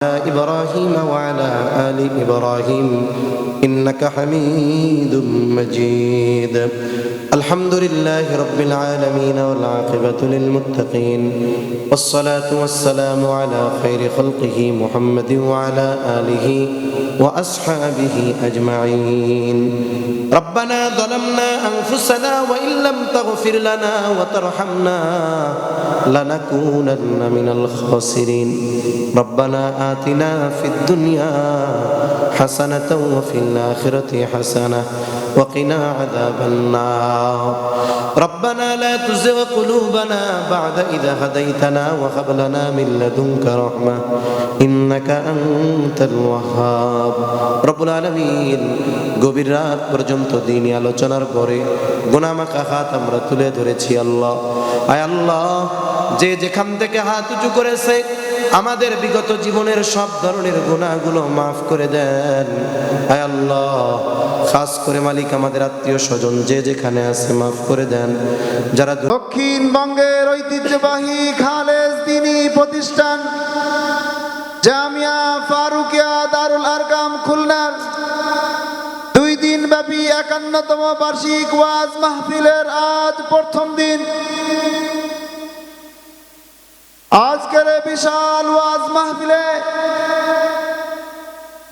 إبراهيم وعلى آل إبراهيم إنك حميد مجيد. الحمد لله رب العالمين والعاقبة للمتقين والصلاة والسلام على خير خلقه محمد وعلى آله وأصحابه أجمعين. ربنا ظلمنا أنفسنا وإن لم تغفر لنا وترحمنا لنكونن من الخاسرين. ربنا آتنا في الدنيا حسنة وفي الآخرة حسنة وقنا عذاب النار. ربنا لا تزغ قلوبنا بعد إذا هديتنا وهب لنا من لدنك رحمة إنك أنت الوهاب. رب العالمين গভীর রাত পর্যন্ত দিনী আলোচনার পরে গুনাহমাখা হাত আমরা তুলে ধরেছি। আল্লাহ, আয় আল্লাহ, যে যেখান থেকে হাত উঁচু করেছে আমাদের বিগত জীবনের সব ধরনের গুনাহগুলো মাফ করে দেন। আয় আল্লাহ, খাস করে মালিক আমাদের আত্মীয় স্বজন যে যেখানে আছে মাফ করে দেন। যারা দক্ষিণবঙ্গের ঐতিহ্যবাহী খালেজ দ্বীনি প্রতিষ্ঠান জামিয়া ফারুকিয়া দারুল আরকাম খুলনার 2 দিন ব্যাপী 51তম বার্ষিক ওয়াজ মাহফিলের আজ প্রথম দিন। আজকের বিশাল ওয়াজ মাহফিলে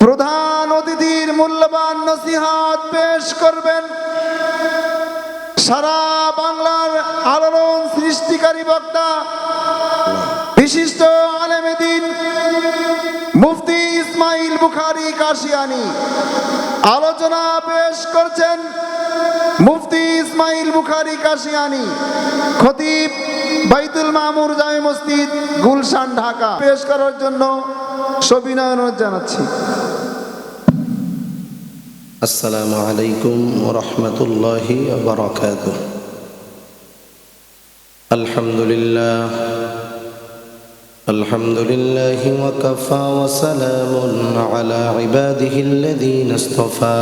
প্রধান অতিথির মূল্যবান নসিহত পেশ করবেন সারা বাংলার আলোড়ন সৃষ্টিকারী বক্তা বিশিষ্ট আলেমে দ্বীন মুফতি ইসমাইল বুখারী কাশিয়ানী। আলোচনা পেশ করছেন মুফতি ইসমাইল বুখারী কাশিয়ানী, খতিব বাইতুল মামুর জামে মসজিদ গুলশান ঢাকা। পেশ করার জন্য সবিনয় অনুরোধ জানাচ্ছি। আসসালামু আলাইকুম ওয়া রাহমাতুল্লাহি ওয়া বারাকাতুহু। আলহামদুলিল্লাহ আলহামদুলিল্লাহি ওয়া কাফা ওয়া সালামুন আলা ইবাদিহিল্লাযীনা ইসতাফা।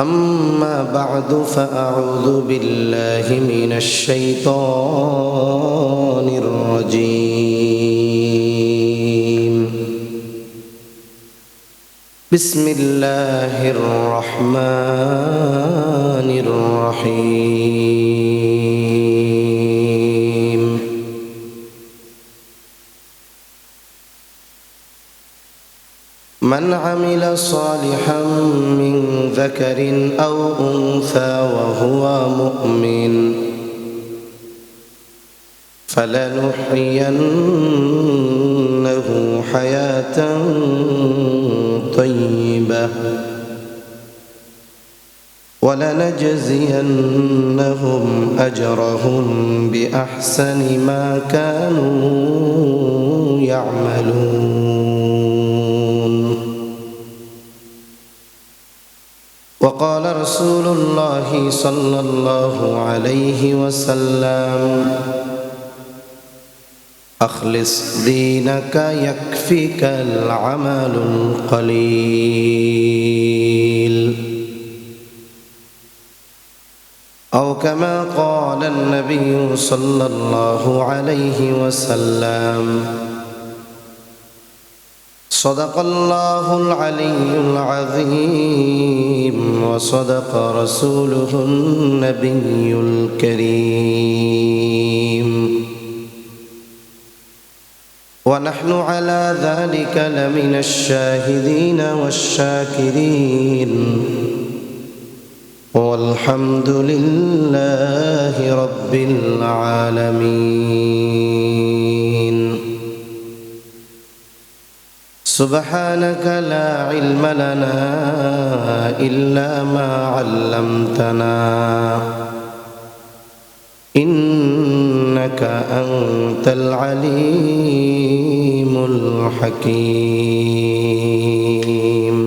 أما بعد فأعوذ بالله من الشيطان الرجيم. بسم الله الرحمن الرحيم. من عمل صالحا من ذكر أو أنثى وهو مؤمن فلنحيينه حياة طيبة ولنجزينهم أجرهم بأحسن ما كانوا يعملون. وقال رسول الله صلى الله عليه وسلم أخلص دينك يكفيك العمل القليل أو كما قال النبي صلى الله عليه وسلم صدق الله العلي العظيم وصدق رسوله النبي الكريم ونحن على ذلك لمن الشاهدين والشاكرين والحمد لله رب العالمين. سبحانك لا علم لنا إلا ما علمتنا إنك أنت العليم الحكيم.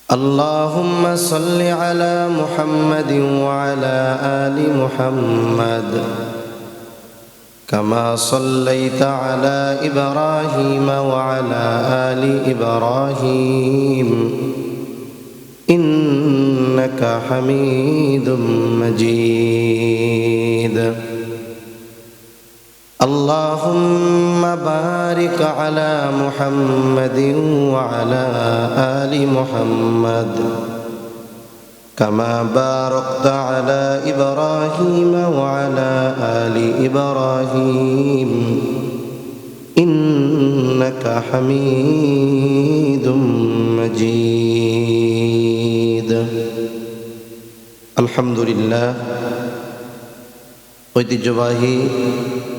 اللهم صل على محمد وعلى آل محمد كما صليت على إبراهيم وعلى آل إبراهيم إنك حميد مجيد. اللهم بارك على محمد وعلى آل محمد كما باركت على إبراهيم وعلى آل إبراهيم إنك حميد مجيد الحمد لله ঐতিহ্যবাহী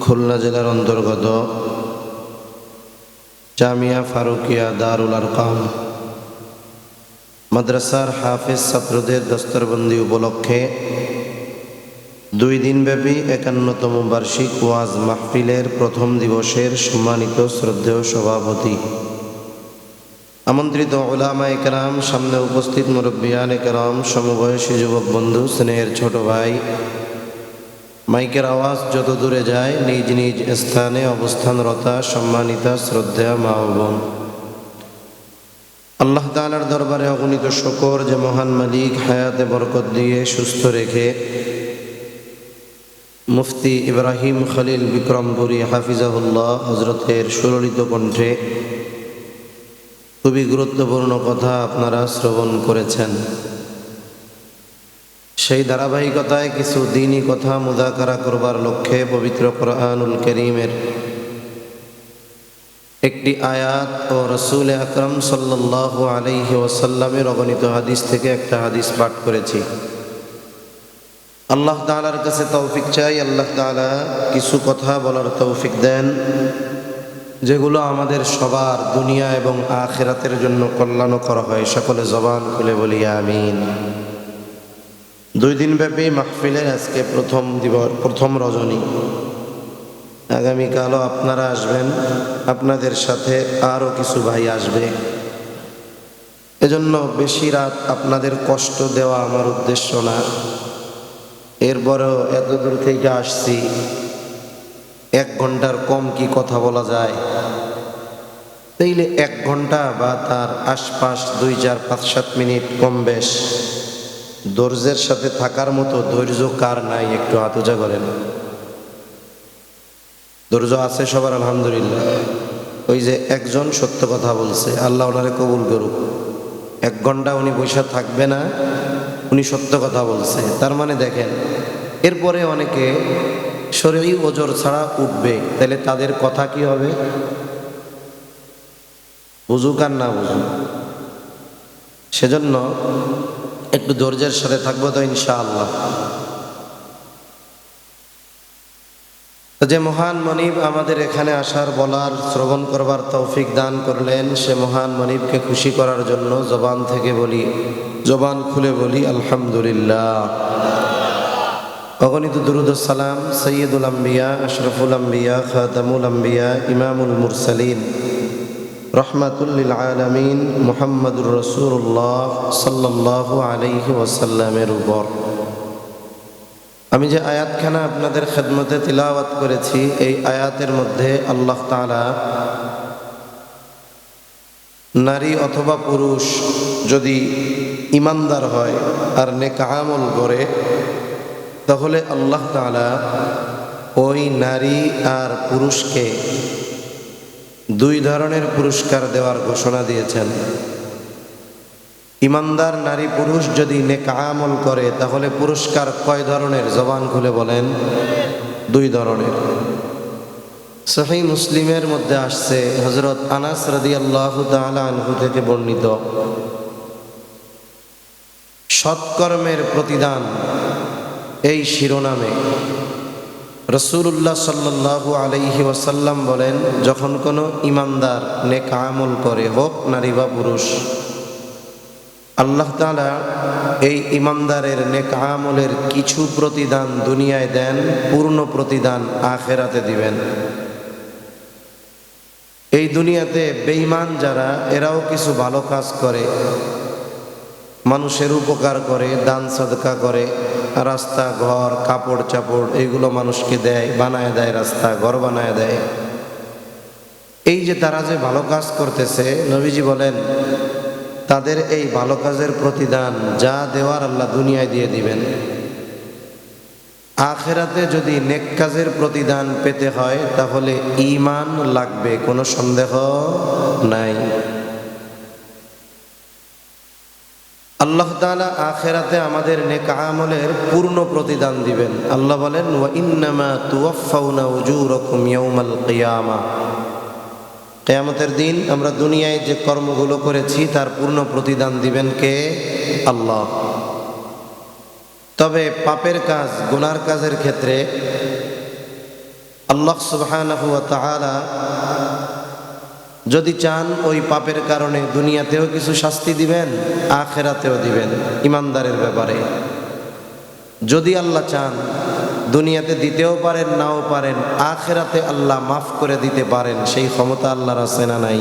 খুলনা জেলার অন্তর্গত জামিয়া ফারুকিয়া দারুল আরকাম মাদ্রাসার হাফেজ ছাত্রদের দস্তরবন্দি উপলক্ষে 2 দিনব্যাপী 51তম বার্ষিক ওয়াজ মাহফিলের প্রথম দিবসের সম্মানিত শ্রদ্ধেয় সভাপতি, আমন্ত্রিত উলামায়ে কেরাম, সামনে উপস্থিত মুরব্বিয়ানে কেরাম, সমবয়সী যুবক বন্ধু, স্নেহের ছোট ভাই, মাইকের আওয়াজ যত দূরে যায় নিজ নিজ স্থানে অবস্থানরতা সম্মানিতা শ্রদ্ধেয় মা ও বোন, আল্লাহ তাআলার দরবারে অগণিত শুকর যে মহান মালিক হায়াতে বরকত দিয়ে সুস্থ রেখে মুফতি ইব্রাহিম খলিল বিক্রমপুরী হাফিজাহুল্লাহ হযরতের সুললিত কণ্ঠে খুবই গুরুত্বপূর্ণ কথা আপনারা শ্রবণ করেছেন। সেই ধারাবাহিকতায় কিছু দ্বীনি কথা মুযাকারা করবার লক্ষ্যে পবিত্র কোরআনুল কারীমের একটি আয়াত ও রাসূল আকরাম সাল্লাল্লাহু আলাইহি ওয়াসাল্লামের অগণিত হাদিস থেকে একটা হাদিস পাঠ করেছি। আল্লাহ তাআলার কাছে তৌফিক চাই, আল্লাহ তাআলা কিছু কথা বলার তৌফিক দেন যেগুলো আমাদের সবার দুনিয়া এবং আখিরাতের জন্য কল্যাণকর হয়। সকলে জবান খুলে বলি আমিন। 2 দিনব্যাপী মাহফিলের আজকে প্রথম রজনী। আগামীকালও আপনারা আসবেন, আপনাদের সাথে আরও কিছু ভাই আসবে। এজন্য বেশি রাত আপনাদের কষ্ট দেওয়া আমার উদ্দেশ্য না। এরপরেও এত দূর থেকে আসছি, 1 ঘন্টার কম কি কথা বলা যায়? তাইলে 1 ঘন্টা বা তার আশপাশ 2, 4, 5, 7 মিনিট কম বেশ ধৈর্যের সাথে থাকার মতো ধৈর্য কার নাই? একটু হাত উঁচা করেন। ধৈর্য আছে সবার? আলহামদুলিল্লাহ। ওই যে একজন সত্য কথা বলছে, আল্লাহ ওনারে কবুল করুক। 1 ঘন্টা উনি বসে থাকবে না, উনি সত্য কথা বলছে। তার মানে দেখেন, এরপরে অনেকে শরঈ ওজর ছাড়া উঠবে, তাহলে তাদের কথা কি হবে? বুঝুক আর না বুঝুক, সেজন্য একটু ধৈর্যের সাথে থাকবো তো ইনশাআল্লাহ। যে মহান মনিব আমাদের এখানে আসার, বলার, শ্রবণ করবার তৌফিক দান করলেন, সে মহান মনিবকে খুশি করার জন্য জবান খুলে বলি আলহামদুলিল্লাহ। অগণিত দুরূদ ও সালাম সৈয়দুল আম্বিয়া, আশরাফুল আম্বিয়া, খাতামুল আম্বিয়া, ইমামুল মুরসালিন, রহমাতুল লিল আলামিন মুহাম্মদুর রাসূলুল্লাহ সাল্লাল্লাহু আলাইহি ওয়াসাল্লামের উপর। আমি যে আয়াতখানা আপনাদের খেদমতে তিলাওয়াত করেছি, এই আয়াতের মধ্যে আল্লাহ তাআলা নারী অথবা পুরুষ যদি ইমানদার হয় আর নেক আমল করে, তাহলে আল্লাহ তাআলা ওই নারী আর পুরুষকে 2 ধরনের পুরস্কার দেওয়ার ঘোষণা দিয়েছেন। ইমানদার নারী পুরুষ যদি নেক আমল করে তাহলে পুরস্কার কয় ধরনের? জবান খুলে বলেন। 2 ধরনের। সহিহ মুসলিমের মধ্যে আসছে, হযরত আনাস রাদিয়াল্লাহু তাআলা আনহু থেকে বর্ণিত, সৎকর্মের প্রতিদান এই শিরোনামে রাসূলুল্লাহ সাল্লাল্লাহু আলাইহি ওয়াসাল্লাম বলেন, যখন কোনো ইমানদার নেক আমল করে, হোক নারী বা পুরুষ, আল্লাহ তাআলা এই ইমানদারের নেক আমলের কিছু প্রতিদান দুনিয়ায় দেন, পূর্ণ প্রতিদান আখিরাতে দিবেন। এই দুনিয়াতে বেঈমান যারা, এরাও কিছু ভালো কাজ করে, মানুষের উপকার করে, দান সদকা করে, রাস্তা ঘর কাপড় চাপড় এগুলো মানুষকে দেয়, বানায় দেয়, রাস্তা ঘর বানায় দেয়। এই যে তারা যে ভালো কাজ করতেছে, নবীজি বলেন তাদের এই ভালো কাজের প্রতিদান যা দেওয়ার আল্লাহ দুনিয়ায় দিয়ে দিবেন। আখিরাতে যদি নেক কাজের প্রতিদান পেতে হয় তাহলে ঈমান লাগবে, কোনো সন্দেহ নাই। আল্লাহ তাআলা আখিরাতে আমাদের নেক আমলের পূর্ণ প্রতিদান দিবেন। আল্লাহ বলেন, ওয়া ইন্নামা তুওয়াফাউনা উজুরাকুম ইয়াউমাল কিয়ামা। কিয়ামতের দিন আমরা দুনিয়ায় যে কর্মগুলো করেছি তার পূর্ণ প্রতিদান দিবেন কে? আল্লাহ। তবে পাপের কাজ, গুনার কাজের ক্ষেত্রে আল্লাহ সুবহানাহু ওয়া তাআলা যদি চান ওই পাপের কারণে দুনিয়াতেও কিছু শাস্তি দিবেন, আখিরাতেও দিবেন। ইমানদারের ব্যাপারে যদি আল্লাহ চান দুনিয়াতে দিতেও পারেন, নাও পারেন, আখিরাতে আল্লাহ মাফ করে দিতে পারেন। সেই ক্ষমতা আল্লাহর আছে না নাই?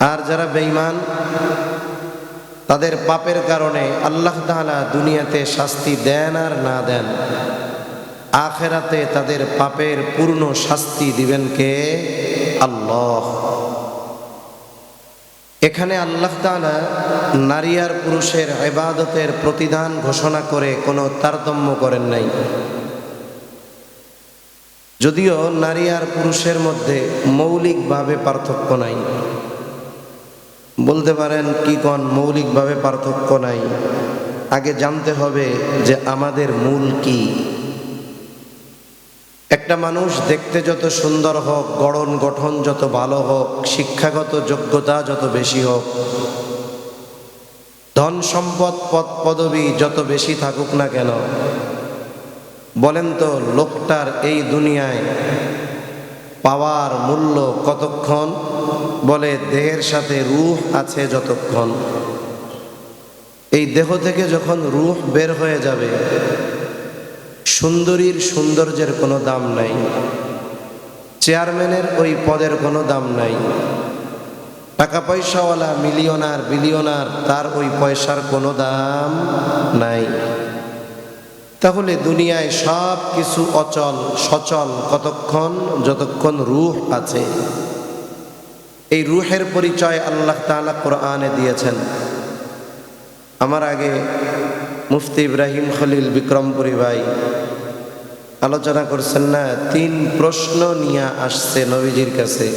আর যারা বেঈমান, তাদের পাপের কারণে আল্লাহ তাআলা দুনিয়াতে শাস্তি দেন আর না দেন, আখিরাতে তাদের পাপের পূর্ণ শাস্তি দিবেন কে? আল্লাহ। এখানে আল্লাহ তাআলা নারী আর পুরুষের ইবাদতের প্রতিদান ঘোষণা করে কোনো তারতম্য করেন নাই। যদিও নারী আর পুরুষের মধ্যে মৌলিকভাবে পার্থক্য নাই। বলতে পারেন কি কোন মৌলিকভাবে পার্থক্য নাই? আগে জানতে হবে যে আমাদের মূল কি। একটা মানুষ দেখতে যত সুন্দর হোক, গড়ন গঠন যত ভালো হোক, শিক্ষাগত যোগ্যতা যত বেশি হোক, ধন সম্পদ পদ পদবী যত বেশি থাকুক না কেন, বলেন তো লোকটার এই দুনিয়ায় পাওয়ার মূল্য কতক্ষণ? বলে দেহের সাথে রূহ আছে যতক্ষণ। এই দেহ থেকে যখন রূহ বের হয়ে যাবে, সুন্দরীর সৌন্দর্যের কোনো দাম নাই, চেয়ারম্যানের ওই পদের কোনো দাম নাই, টাকা পয়সাওয়ালা মিলিয়নার বিলিয়নার তার ওই পয়সার কোনো দাম নাই। তাহলে দুনিয়ায় সব কিছু অচল সচল কতক্ষণ? যতক্ষণ রূহ আছে। এই রূহের পরিচয় আল্লাহ তাআলা কোরআনে দিয়েছেন। আমার আগে মুফতি ইব্রাহিম খলিল বিক্রমপুরী ভাই আলোচনা করছেন না, 3 প্রশ্ন নিয়ে আসছে নবীজির কাছে।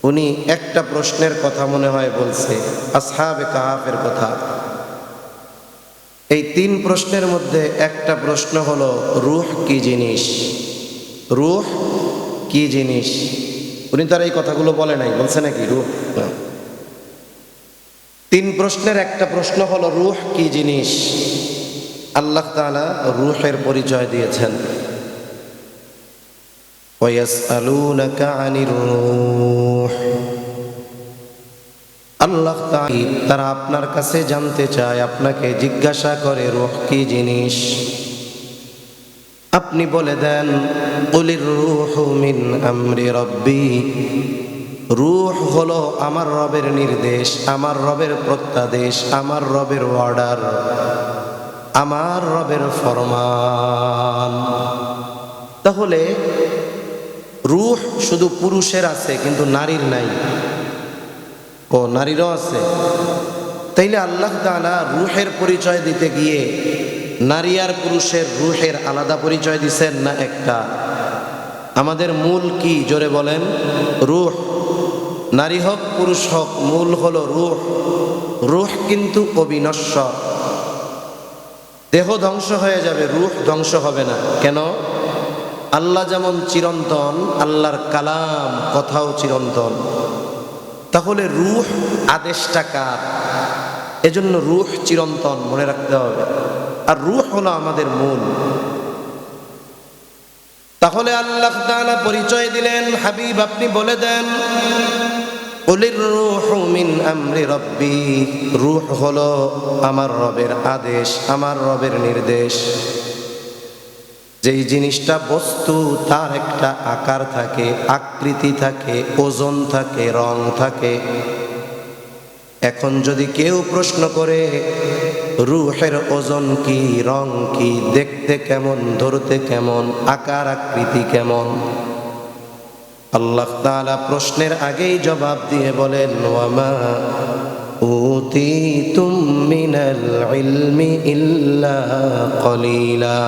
উনি একটা প্রশ্নের কথা মনে হয় বলছে, আসহাবে কাহাফের কথা। এই 3 প্রশ্নের মধ্যে একটা প্রশ্ন হলো রূহ কি জিনিস? রূহ কি জিনিস? উনি তার এই কথাগুলো বলে নাই, বলছে নাকি রূহ? 3 প্রশ্নের একটা প্রশ্ন হলো রূহ কি জিনিস। আল্লাহ তাআলা রূহের পরিচয় দিয়েছেন। ওয়ায়াসআলুনাকা আনির রূহ। আল্লাহ তাআলা তারা আপনার কাছে জানতে চায়, আপনাকে জিজ্ঞাসা করে রূহ কি জিনিস। আপনি বলে দেন, কুলির রূহু মিন আমরি রাব্বি। রূহ হলো আমার রবের নির্দেশ, আমার রবের প্রত্যাদেশ, আমার রবের অর্ডার, আমার রবের ফরমান। তাহলে রূহ শুধু পুরুষের আছে কিন্তু নারীর নাই। ও নারীরও আছে। তাইলে আল্লাহ তাআলা রূহের পরিচয় দিতে গিয়ে নারী আর পুরুষের রূহের আলাদা পরিচয় দিচ্ছেন না একটা? আমাদের মূল কি জোরে বলেন? রূহ। নারী হোক পুরুষ হোক, মূল হলো রূহ। রূহ কিন্তু অবিনশ্বর। দেহ ধ্বংস হয়ে যাবে, রূহ ধ্বংস হবে না। কেন? আল্লাহ যেমন চিরন্তন, আল্লাহর কালাম কথাও চিরন্তন। তাহলে রূহ আদেশটা কার? এজন্য রূহ চিরন্তন, মনে রাখতে হবে। আর রূহ হলো আমাদের মূল। তাহলে আল্লাহ তাআলা পরিচয় দিলেন, হাবিব আপনি বলে দেন, কুলির রূহু মিন আমরি রাব্বি। রূহ হলো আমার রবের আদেশ, আমার রবের নির্দেশ। যেই জিনিসটা বস্তু, তার একটা আকার থাকে, আকৃতি থাকে, ওজন থাকে, রং থাকে। এখন যদি কেউ প্রশ্ন করে রূহের ওজন কি, রং কি, দেখতে কেমন, ধরতে কেমন, আকার আকৃতি কেমন, আল্লাহ তাআলা প্রশ্নের আগেই জবাব দিয়ে বলেন, ওয়ামা أوتيتم من العلم إلا قليلا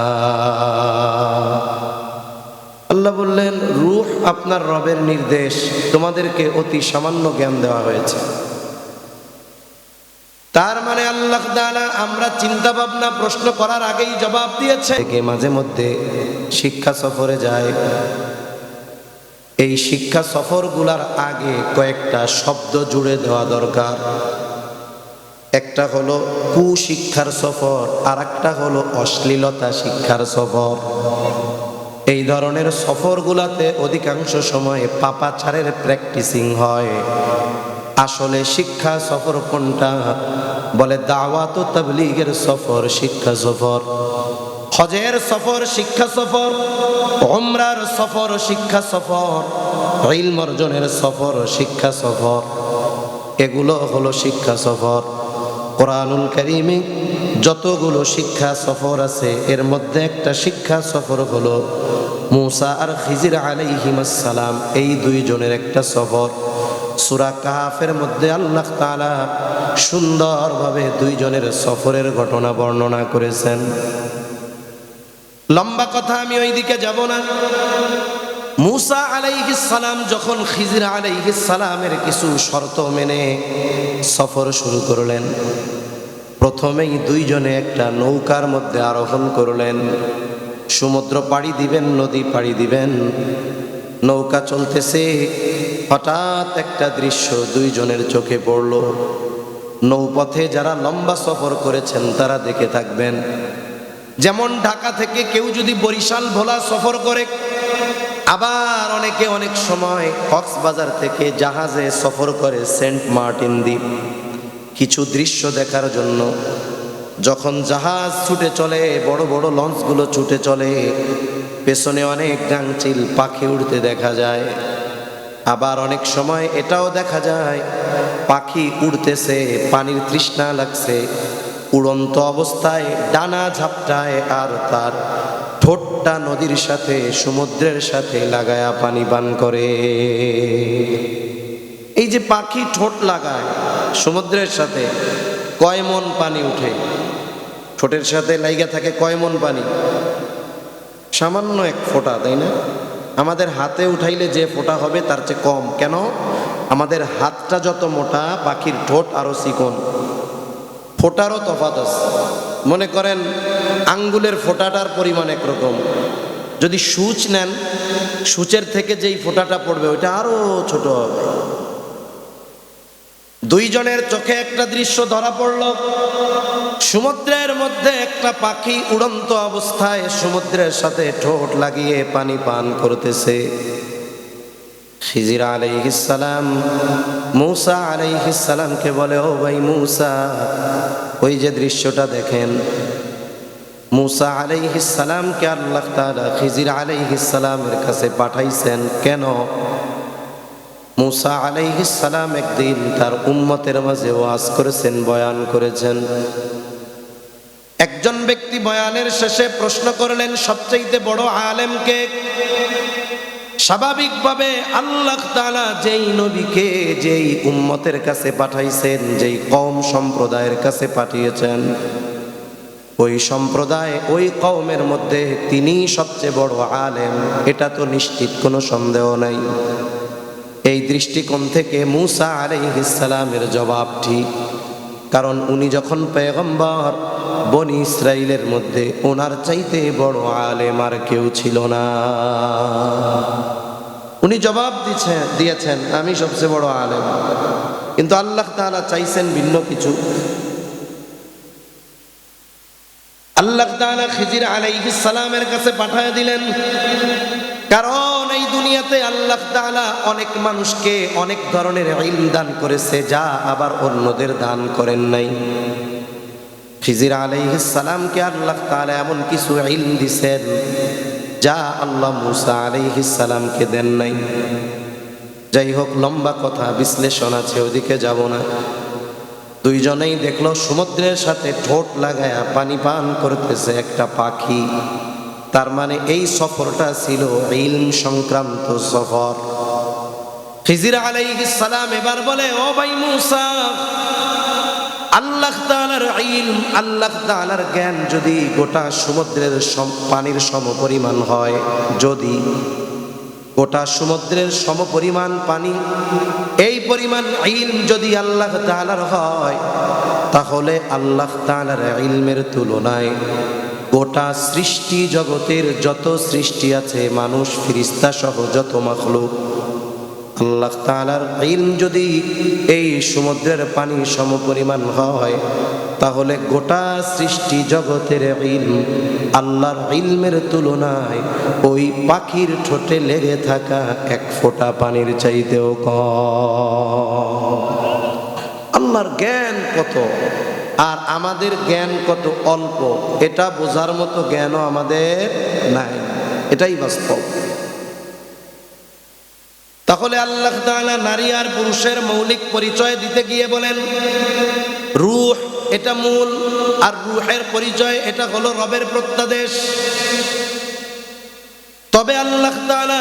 আল্লাহ বললেন, রূহ আপনার রবের নির্দেশ, তোমাদেরকে অতি সামান্য জ্ঞান দেওয়া হয়েছে। তার মানে আল্লাহ তাআলা আমরা চিন্তা ভাবনা প্রশ্ন করার আগেই জবাব দিয়েছে। মাঝে মধ্যে শিক্ষা সফরে যায়, এই শিক্ষা সফরগুলোর আগে কয়েকটা শব্দ জুড়ে দেওয়া দরকার। একটা হলো কুশিক্ষার সফর, আর একটা হলো অশ্লীলতা শিক্ষার সফর। এই ধরনের সফরগুলাতে অধিকাংশ সময় পাপাচারের প্র্যাকটিসিং হয়। আসলে শিক্ষা সফর কোনটা? বলে দাওয়াত ও তাবলীগের সফর শিক্ষা সফর, হজের সফর শিক্ষা সফর, উমরার সফর শিক্ষা সফর, ইলম অর্জনের সফর শিক্ষা সফর। এগুলো হলো শিক্ষা সফর। কোরআনুল কারীমে যতগুলো শিক্ষা সফর আছে, এর মধ্যে একটা শিক্ষা সফর হলো মূসা আর খিজির আলাইহিমাস সালাম, এই দুইজনের একটা সফর। সূরা কাহফের মধ্যে আল্লাহ তাআলা সুন্দরভাবে দুইজনের সফরের ঘটনা বর্ণনা করেছেন। লম্বা কথা, আমি ওই দিকে যাব না। মূসা আলাইহিস সালাম যখন খিজির আলাইহিস সালামের কিছু শর্ত মেনে সফর শুরু করলেন, প্রথমেই দুইজনে একটা নৌকার মধ্যে আরোহণ করলেন। সমুদ্র পাড়ি দিবেন, নদী পাড়ি দিবেন, নৌকা চলতেছে। হঠাৎ একটা দৃশ্য দুইজনের চোখে পড়ল। নৌপথে যারা লম্বা সফর করেছেন তারা দেখে থাকবেন, যেমন ঢাকা থেকে কেউ যদি বরিশাল ভোলা সফর করে, আবার অনেকে অনেক সময় কক্সবাজার থেকে জাহাজে সফর করে সেন্ট মার্টিন দ্বীপ কিছু দৃশ্য দেখার জন্য। যখন জাহাজ ছুটে চলে, বড় বড় লঞ্চগুলো ছুটে চলে, পেছনে অনেক গাংচিল পাখি উড়তে দেখা যায়। আবার অনেক সময় এটাও দেখা যায় পাখি উড়তেছে, পানির তৃষ্ণা লাগছে, উড়ন্ত অবস্থায় ডানা ঝাপটায় আর তার ঠোঁটটা নদীর সাথে সমুদ্রের সাথে লাগায়া পানি পান করে। এই যে পাখি ঠোঁট লাগায় সমুদ্রের সাথে, কয় মন পানি উঠে ঠোঁটের সাথে লাইগা থাকে? কয় মন পানি? সামান্য এক ফোঁটা, তাই না? আমাদের হাতে উঠাইলে যে ফোঁটা হবে তার চেয়ে কম। কেন? আমাদের হাতটা যত মোটা, পাখির ঠোঁট আরো চিকন, ফোঁটারও তফাৎ আছে। মনে করেন আঙ্গুলের ফোঁটাটার পরিমাণ একরকম, যদি সূচ নেন, সূচের থেকে যেই ফোঁটাটা পড়বে ওইটা আরো ছোট হবে। দুইজনের চোখে একটা দৃশ্য ধরা পড়ল। সমুদ্রের মধ্যে একটা পাখি উড়ন্ত অবস্থায় সমুদ্রের সাথে ঠোঁট লাগিয়ে পানি পান করতেছে। খিজির আলাইহিস সালাম মূসা আলাইহিস সালামকে বলে, ও ভাই মূসা, ওই যে দৃশ্যটা দেখেন। মূসা আলাইহিস সালামকে আল্লাহ তাআলা খিজির আলাইহিস সালামের কাছে পাঠাইছেন কেন? মূসা আলাইহিস সালাম একদিন তার উম্মতের মাঝে ওয়াজ করেছেন, বয়ান করেছেন। একজন ব্যক্তি বয়ানের শেষে প্রশ্ন করলেন, সবচাইতে বড় আলেম কে? স্বাভাবিকভাবে আল্লাহ তাআলা যেই নবীকে যেই উম্মতের কাছে পাঠাইছেন, যেই কওম সম্প্রদায়ের কাছে পাঠিয়েছেন, ওই সম্প্রদায় ওই কওমের মধ্যে তিনি সবচেয়ে বড় আলেম, এটা তো নিশ্চিত, কোনো সন্দেহ নাই। এই দৃষ্টিকোণ থেকে মূসা আলাইহিস সালামের জবাব ঠিক, কারণ উনি যখন পয়গম্বর, বনি ইসরাইলের মধ্যে ওনার চাইতে বড় আলেম আর কেউ ছিল না। উনি জবাব দিয়েছেন আমি সবচেয়ে বড় আলেম, কিন্তু আল্লাহ তাআলা চাইছেন ভিন্ন কিছু। আল্লাহ তাআলা খিজির আলাইহিস সালামের কাছে পাঠিয়ে দিলেন, কারণ এই দুনিয়াতে আল্লাহ তাআলা অনেক মানুষকে অনেক ধরনের ইলম দান করেছে, যা আবার অন্যদের দান করেন নাই। খিজির আলাইহিস সালামকে আল্লাহ তাআলা এমন কিছু ইলম দিয়েছেন যা আল্লাহ মূসা আলাইহিস সালামকে দেন নাই। যাই হোক, লম্বা কথা, বিশ্লেষণ আছে, ওদিকে যাব না। দুইজনেই দেখলো সমুদ্রের সাথে ঠোঁট লাগায়া পানি পান করতেছে একটা পাখি। তার মানে এই সফরটা ছিল ইলম সংক্রান্ত সফর। খিজির আলাইহিস সালাম এবার বলে, ও ভাই মূসা, আল্লাহ তাআলার ইলম, আল্লাহ তাআলার জ্ঞান যদি গোটা সমুদ্রের পানির সমপরিমাণ হয়, যদি গোটা সমুদ্রের সমপরিমাণ পানি, এই পরিমাণ ইলম যদি আল্লাহ তাআলার হয়, তাহলে আল্লাহ তাআলার ইলমের তুলনায় গোটা সৃষ্টি জগতের যত সৃষ্টি আছে, মানুষ ফেরেশতা সহ যত মাখলুক, আল্লাহ তাআলার ইলম যদি এই সমুদ্রের পানি সমপরিমাণ হয়, তাহলে গোটা সৃষ্টি জগতের ইলম আল্লাহর ইলমের তুলনায় ওই পাখির ঠোঁটে লেগে থাকা এক ফোঁটা পানির চাইতেও কম। আল্লাহর জ্ঞান কত আর আমাদের জ্ঞান কত অল্প, এটা বোঝার মতো জ্ঞানও আমাদের নাই, এটাই বাস্তব। তাহলে আল্লাহ তাআলা নারী আর পুরুষের মৌলিক পরিচয় দিতে গিয়ে বলেন রূহ এটা মূল, আর রূহের পরিচয় এটা হলো রবের প্রত্যাদেশ। তবে আল্লাহ তাআলা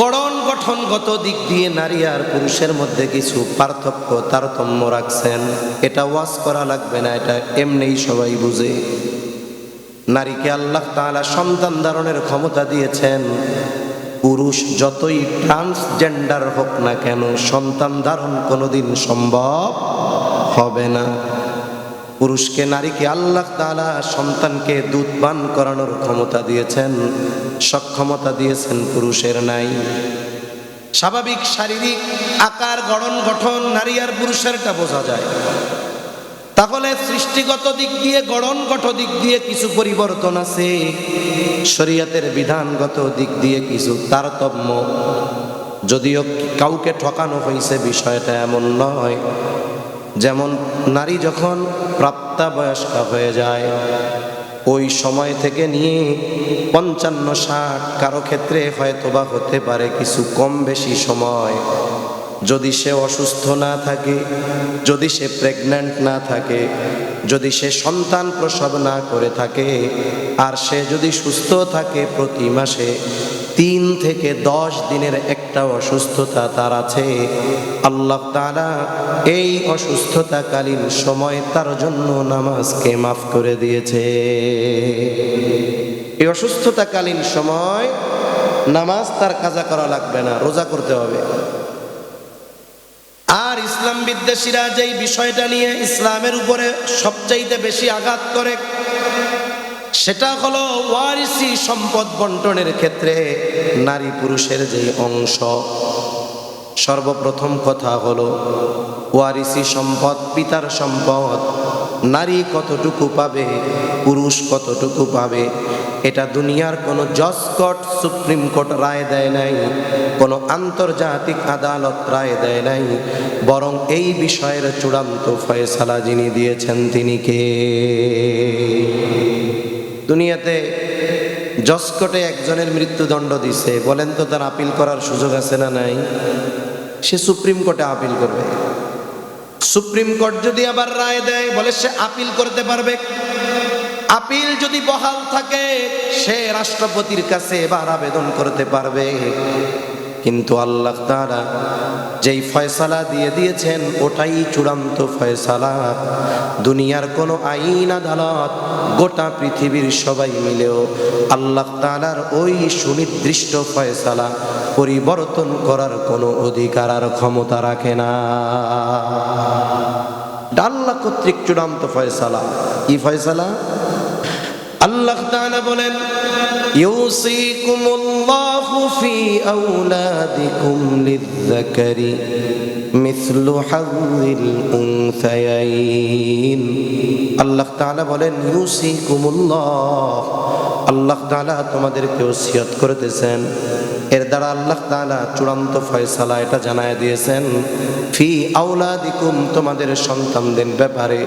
গড়ন গঠনগত দিক দিয়ে নারী আর পুরুষের মধ্যে কিছু পার্থক্য তারতম্য রাখছেন, এটা ওয়াজ করা লাগবে না, এটা এমনিই সবাই বুঝে। নারীকে আল্লাহ তাআলা সন্তান ধারণের ক্ষমতা দিয়েছেন, পুরুষ যতই ট্রান্সজেন্ডার হোক না কেন সন্তান ধারণ কোনোদিন সম্ভব হবে না। পুরুষকে, নারীকে আল্লাহ তাআলা সন্তানকে দুধ পান করানোর ক্ষমতা দিয়েছেন, সক্ষমতা দিয়েছেন, পুরুষের নাই। স্বাভাবিক শারীরিক আকার গড়ন গঠন নারী আর পুরুষেরটা বোঝা যায়। তাহলে সৃষ্টিগত দিক দিয়ে, গড়নগত দিক দিয়ে কিছু পরিবর্তন আছে, শরীয়তের বিধানগত দিক দিয়ে কিছু তারতম্য। যদিও কাউকে ঠকানো হয়েছে বিষয়টা এমন নয়। যেমন নারী যখন প্রাপ্তবয়স্কা হয়ে যায়, ওই সময় থেকে নিয়ে 55-60, কারো ক্ষেত্রে হয়তোবা হতে পারে কিছু কম বেশি সময়, যদি সে অসুস্থ না থাকে, যদি সে প্রেগন্যান্ট না থাকে, যদি সে সন্তান প্রসব না করে থাকে, আর সে যদি সুস্থ থাকে, প্রতি মাসে 3 থেকে 10 দিনের একটা অসুস্থতা তার আছে, আল্লাহ তাআলা এই অসুস্থতাকালীন সময় তার জন্য নামাজকে মাফ করে দিয়েছে। এই অসুস্থতাকালীন সময় নামাজ তার কাজা করা লাগবে না, রোজা করতে হবে। আর ইসলাম বিদ্বেষীরা যেই বিষয়টা নিয়ে ইসলামের উপরে সবচাইতে বেশি আঘাত করে, সেটা হলো ওয়ারিসি সম্পদ বন্টনের ক্ষেত্রে নারী পুরুষের যেই অংশ। সর্বপ্রথম কথা হলো ওয়ারিসি সম্পদ, পিতার সম্পদ, নারী কতটুকু পাবে, পুরুষ কতটুকু পাবে, এটা দুনিয়ার কোনো জজ কোর্ট, সুপ্রিম কোর্ট রায় দেয় নাই, কোনো আন্তর্জাতিক আদালত রায় দেয় নাই, বরং এই বিষয়ের চূড়ান্ত ফয়সালা যিনি দিয়েছেন তিনি কে? দুনিয়াতে জজ কোর্টে একজনের মৃত্যুদণ্ড দিছে, বলেন তো তার আপিল করার সুযোগ আছে না নাই? সে সুপ্রিম কোর্টে আপিল করবে। সুপ্রিম কোর্ট যদি আবার রায় দেয়, বলে সে আপিল করতে পারবে। আপিল যদি বহাল থাকে, সে রাষ্ট্রপতির কাছে এবার আবেদন করতে পারবে। কিন্তু আল্লাহ তাআলা যেই ফয়সালা দিয়ে দিয়েছেন ওটাই চূড়ান্ত ফয়সালা। দুনিয়ার কোনো আইন আদালত, গোটা পৃথিবীর সবাই মিলেও আল্লাহ তাআলার ওই সুনির্দিষ্ট ফয়সালা পরিবর্তন করার কোনো অধিকার আর ক্ষমতা রাখে না। আল্লাহ কর্তৃক চূড়ান্ত ফয়সালা। কি ফয়সালা? আল্লাহ তাআলা বলেন, ইউসিকুমুল্লাহু ফি আওলাদিকুম লিয-যাকারি মিসলু হাযযিল উনসায়াইন। আল্লাহ তাআলা বলেন ইউসিকুমুল্লাহ, আল্লাহ তাআলা তোমাদেরকে ওসিয়ত করতেছেন। এর দ্বারা আল্লাহ তাআলা চূড়ান্ত ফয়সালা এটা জানায় দিয়েছেন, ফি আওলাদিকুম, তোমাদের সন্তানদের ব্যাপারে,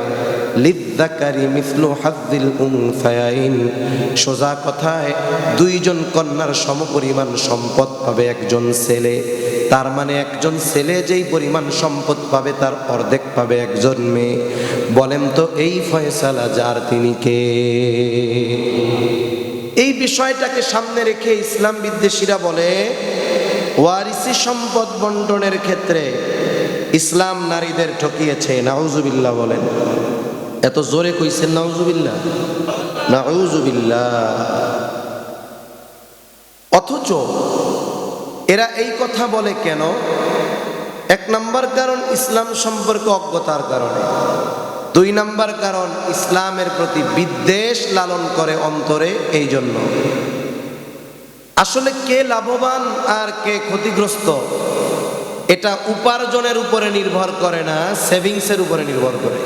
লিয-যাকারি মিসলু হাযযিল উনসায়াইন, সোজা কথায় 2 জন কন্যার সমপরিমাণ সম্পদ পাবে একজন ছেলে। তার মানে একজন ছেলে যেই পরিমাণ সম্পদ পাবে তার অর্ধেক পাবে একজন মেয়ে। বলেন তো এই ফয়সালা যার তিনি কে? এই বিষয়টাকে সামনে রেখে ইসলাম বিদ্বেষীরা বলে ওয়ারিসি সম্পদ বন্টনের ক্ষেত্রে ইসলাম নারীদের ঠকিয়েছে, নাউজুবিল্লাহ বলেন। এত জোরে কইছেন নাউজুবিল্লাহ, নাউজুবিল্লাহ। অথচ এরা এই কথা বলে কেন? এক নাম্বার কারণ ইসলাম সম্পর্কে অজ্ঞতার কারণে, দুই নাম্বার কারণ ইসলামের প্রতি বিদ্বেষ লালন করে অন্তরে। এই জন্য আসলে কে লাভবান আর কে ক্ষতিগ্রস্ত এটা উপার্জনের উপরে নির্ভর করে না, সেভিংসের উপরে নির্ভর করে।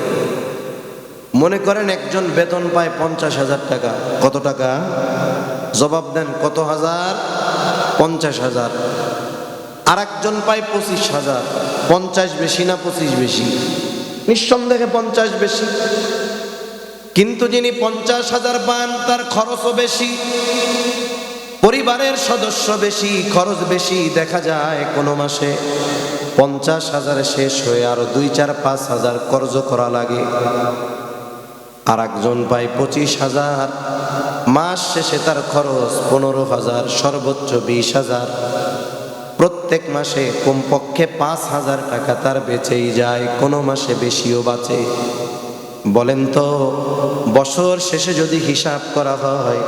মনে করেন একজন বেতন পায় 50,000 টাকা। কত টাকা? জবাব দেন, কত হাজার? 50,000। আর একজন পায় 25,000। 50 বেশি না 25 বেশি? নিঃসন্দেহে 50 বেশি। কিন্তু যিনি 50,000 পান তার খরচও বেশি, পরিবারের সদস্য বেশি, খরচ বেশি। দেখা যায় কোনো মাসে 50,000 শেষ হয়ে আরো 2, 4, 5,000 কর্জ করা লাগে। আর একজন পায় 25,000, মাস শেষে তার খরচ 15,000, সর্বোচ্চ 20,000। প্রত্যেক মাসে কমপক্ষে 5,000 টাকা তার বেঁচেই যায়, কোনো মাসে বেশিও বাঁচে। বলেন তো, বছর শেষে যদি হিসাব করা হয়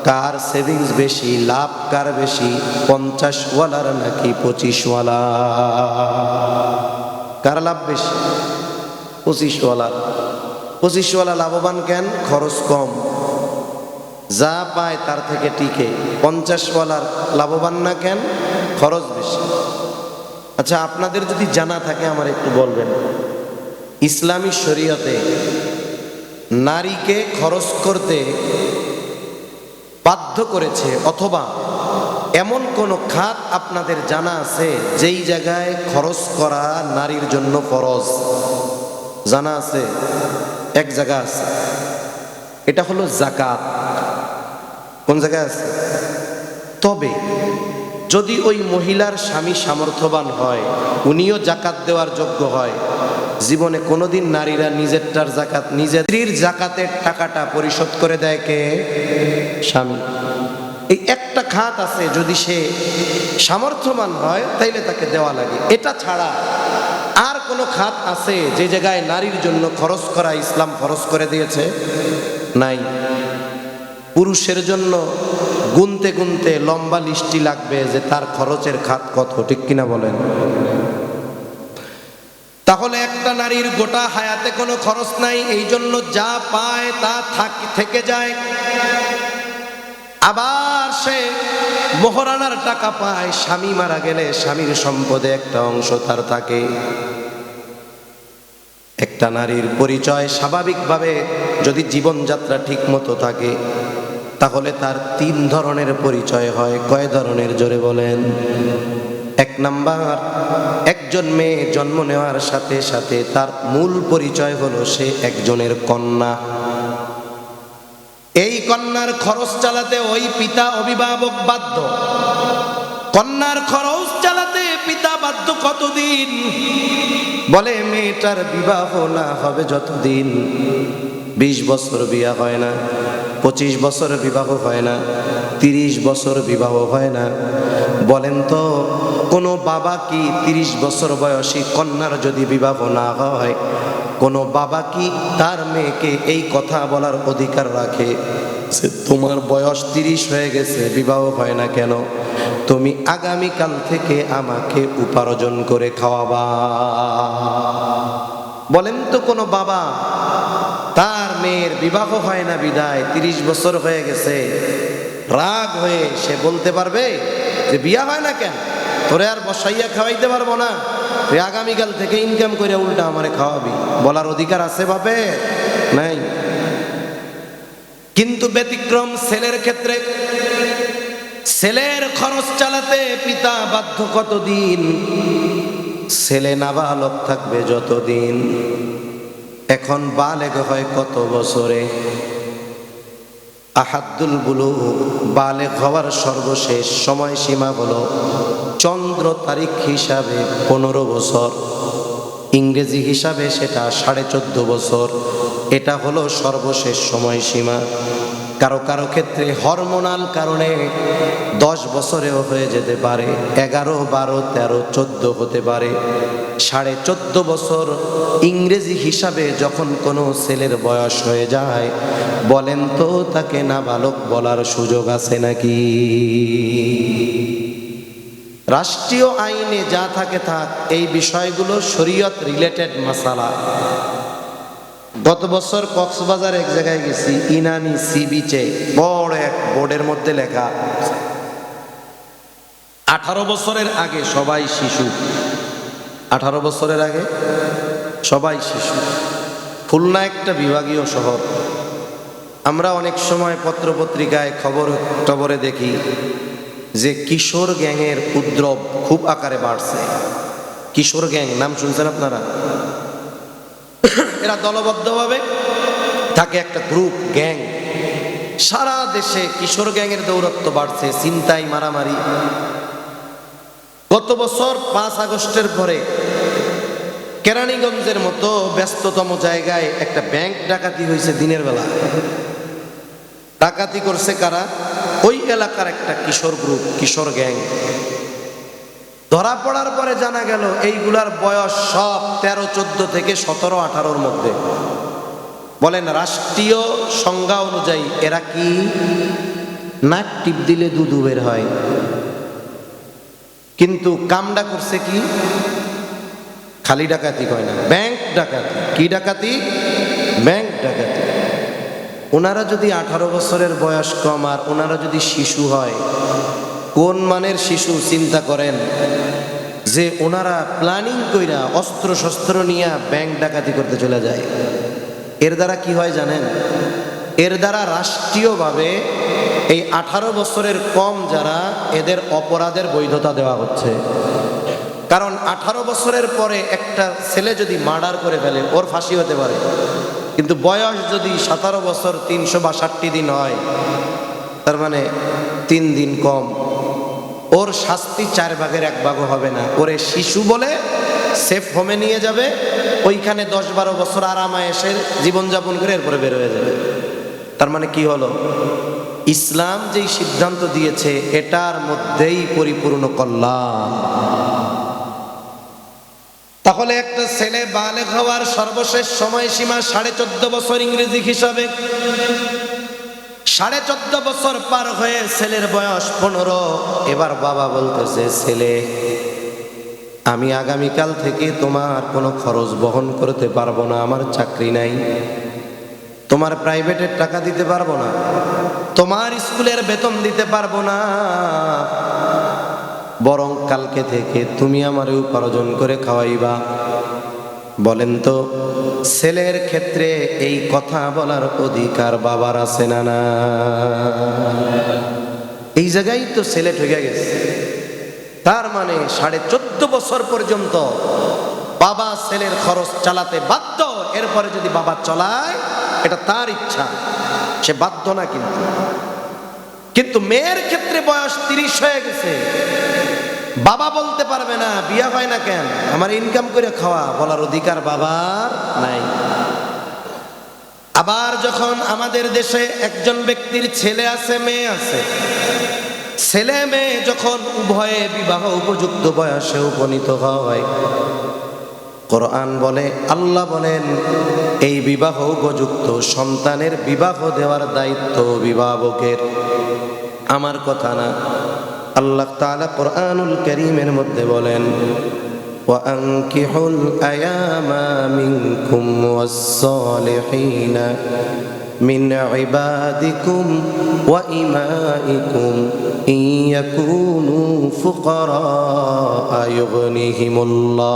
কার সেভিংস বেশি, লাভ কার বেশি, 50 ওয়ালার নাকি 25 ওয়ালা? কার লাভ বেশি? 25 ওয়ালার। 25 ওয়ালা লাভবান কেন? খরচ কম, যা পায় তার থেকে টিকে। 50 ওয়ালার লাভবান না কেন? খরচ বেশি। আচ্ছা, আপনাদের যদি জানা থাকে আমার একটু বলবেন, ইসলামী শরীয়তে নারীকে খরচ করতে বাধ্য করেছে অথবা এমন কোন খাত আপনাদের জানা আছে যেই জায়গায় খরচ করা নারীর জন্য ফরজ? জানা আছে? এক জায়গা আছে, এটা হলো যাকাত। কোন জায়গায় আছে? তবে যদি ওই মহিলার স্বামী সামর্থ্যবান হয়, উনিও জাকাত দেওয়ার যোগ্য হয়, জীবনে কোনোদিন নারীরা নিজেরটার জাকাত, নিজের স্ত্রীর জাকাতের টাকাটা পরিশোধ করে দেয় কে? স্বামী। এই একটা খাত আছে, যদি সে সামর্থ্যবান হয় তাইলে তাকে দেওয়া লাগে। এটা ছাড়া আর কোনো খাত আছে যে জায়গায় নারীর জন্য খরচ করা ইসলাম ফরজ করে দিয়েছে? নাই। পুরুষের জন্য গুনতে গুনতে লম্বা লিস্টি লাগবে যে তার খরচের খাত কত, ঠিক কিনা বলেন? তাহলে একটা নারীর গোটা হায়াতে কোনো খরচ নাই, এই জন্য যা পায় তা থেকে যায়। আবার সে মোহরানার টাকা পায়, স্বামী মারা গেলে স্বামীর সম্পদে একটা অংশ তার থাকে। একটা নারীর পরিচয় স্বাভাবিকভাবে যদি জীবনযাত্রা ঠিক মতো থাকে তাহলে তার 3 ধরনের পরিচয় হয়। কয় ধরনের? জোরে বলেন। 1 নাম্বার, একজন মেয়ে জন্ম নেওয়ার সাথে সাথে তার মূল পরিচয় হলো সে একজনের কন্যা। এই কন্যার খরচ চালাতে ওই পিতা অভিভাবক বাধ্য। কন্যার খরচ চালাতে পিতা বাধ্য কতদিন? বলে মেয়েটার বিবাহ না হবে যতদিন, 20 বছর বিয়ে হয় না, 25 বছর বিবাহ হয় না, 30 বছর বিবাহ হয় না। বলেন তো, কোনো বাবা কি 30 বছর বয়সী কন্যার যদি বিবাহ না হয়, কোনো বাবা কি তার মেয়েকে এই কথা বলার অধিকার রাখে যে তোমার বয়স 30 হয়ে গেছে, বিবাহ হয় না কেন? তুমি আগামীকাল থেকে আমাকে উপার্জন করে খাওয়াবা? বলেন তো, কোনো বাবা তার মেয়ের বিবাহ হয় না বিদায় 30 বছর হয়ে গেছে, রাগ হয়ে সে বলতে পারবে যে বিয়া হয় না কেন, তোরে আর বসাইয়া খাওয়াইতে পারবো না, তুই আগামীকাল থেকে ইনকাম করে উল্টা আমারে খাওয়াবি? বলার অধিকার আছে বাপে? নাই। কিন্তু ব্যতিক্রম ছেলের ক্ষেত্রে। ছেলের খরচ চালাতে পিতা বাধ্য কতদিন? ছেলে নাবালক থাকবে যতদিন। এখন বালেগ হয় কত বছরে? আহাদ্দুল বুলুগ, বালেগ হওয়ার সর্বশেষ সময়সীমা হলো চন্দ্র তারিখ হিসাবে 15 বছর, ইংরেজি হিসাবে সেটা 14.5 বছর। এটা হলো সর্বশেষ সময়সীমা। কারো কারো ক্ষেত্রে হরমোনাল কারণে 10 বছরেও হয়ে যেতে পারে, 11, 12, 13, 14 হতে পারে। 14.5 বছর ইংরেজি হিসাবে যখন কোনো ছেলের বয়স হয়ে যায়, বলেন তো তাকে নাবালক বলার সুযোগ আছে নাকি? রাষ্ট্রীয় আইনে যা থাকে থাক, এই বিষয়গুলো শরীয়ত রিলেটেড মাসালা। গত বছর কক্সবাজার এক জায়গায় গেছি, ইনানি সি বিচে বড় এক বোর্ডের মধ্যে লেখা 18 বছরের আগে সবাই শিশু। 18 বছরের আগে সবাই শিশু। খুলনা একটা বিভাগীয় শহর। আমরা অনেক সময় পত্রপত্রিকায় খবরে দেখি যে কিশোর গ্যাংয়ের উপদ্রব খুব আকারে বাড়ছে। কিশোর গ্যাং নাম শুনছেন আপনারা? এরা দলবদ্ধভাবে থাকে, একটা গ্রুপ, গ্যাং। সারা দেশে কিশোর গ্যাংয়ের দৌরত্ব বাড়ছে, ছিনতাই, মারামারি। গত বছর 5 আগস্টের পরে কেরানীগঞ্জের মতো ব্যস্ততম জায়গায় একটা ব্যাংক ডাকাতি হয়েছে দিনের বেলা। ডাকাতি করছে কারা? ওই এলাকার একটা কিশোর গ্রুপ, কিশোর গ্যাং। ধরা পড়ার পরে জানা গেল এইগুলার বয়স সব 13, 14 থেকে 17, 18-র মধ্যে। বলেন রাষ্ট্রীয় সংজ্ঞা অনুযায়ী এরা কি? নাক টিপ দিলে দুধু বের হয়। কিন্তু কামডা করছে কি? খালি ডাকাতি কয় না, ব্যাংক ডাকাতি। কি ডাকাতি? ব্যাংক ডাকাতি। ওনারা যদি 18 বছরের বয়স কম আর ওনারা যদি শিশু হয়, কোন মানের শিশু চিন্তা করেন যে ওনারা প্ল্যানিং কইরা অস্ত্র শস্ত্র নিয়ে ব্যাংক ডাকাতি করতে চলে যায়। এর দ্বারা কি হয় জানেন? এর দ্বারা রাষ্ট্রীয়ভাবে এই 18 বছরের কম যারা, এদের অপরাধের বৈধতা দেওয়া হচ্ছে। কারণ 18 বছরের পরে একটা ছেলে যদি মার্ডার করে ফেলে, ওর ফাঁসি হতে পারে। কিন্তু বয়স যদি 17 বছর 362 দিন হয়, তার মানে 3 দিন কম, ওর শাস্তি 4 ভাগের 1 ভাগও হবে না। ওরে শিশু বলে সেফ হোমে নিয়ে যাবে, ওইখানে 10-12 বছর আরামায়েশে জীবনযাপন করে এরপরে বের হয়ে যাবে। তার মানে কি হলো? ইসলাম যেই সিদ্ধান্ত দিয়েছে এটার মধ্যেই পরিপূর্ণ কল্যাণ। তাহলে একটা ছেলে বালেগ হওয়ার সর্বশেষ সময়সীমা 14.5 বছর ইংরেজি হিসাবে। 14.5 বছর পার হয়ে ছেলের বয়স 15। এবার বাবা বলতেছে, ছেলে আমি আগামীকাল থেকে তোমার কোনো খরচ বহন করতে পারবো না, আমার চাকরি নাই, তোমার প্রাইভেটের টাকা দিতে পারবো না, তোমার স্কুলের বেতন দিতে পারবো না, বরং কালকে থেকে তুমি আমারে উপার্জন করে খাওয়াইবা। বলেন তো ছেলের ক্ষেত্রে এই কথা বলার অধিকার বাবার আছে না? না, এই জায়গায় তো ছেলে ঠকে গেছে। তার মানে 14.5 বছর পর্যন্ত বাবা ছেলের খরচ চালাতে বাধ্য। এরপরে যদি বাবা চলায় এটা তার ইচ্ছা, সে বাধ্য না। কিন্তু মেয়ের ক্ষেত্রে বয়স 30 হয়ে গেছে, বাবা বলতে পারবে না বিয়া হয় না কেন, আমার ইনকাম করে খাওয়া, বলার অধিকার বাবার নাই। আবার যখন আমাদের দেশে একজন ব্যক্তির ছেলে আছে, মেয়ে আছে, ছেলে মেয়ে যখন উভয়ে বিবাহ উপযুক্ত বয়সে উপনীত হয়, কোরআন বলে, আল্লাহ বলেন, এই বিবাহ উপযুক্ত সন্তানের বিবাহ দেওয়ার দায়িত্ব অভিভাবকের, আমার কথা না। আল্লাহ তাআলা কোরআনুল কারীমের মধ্যে বলেন, ওয়ানকিহুল আয়ামা মিনকুম ওয়াস-সালিহিনা মিন ইবাদিকুম ওয়া ইমাইকুম ইন ইয়াকুনু ফুকারা ইউগনিহিমুল্লাহ।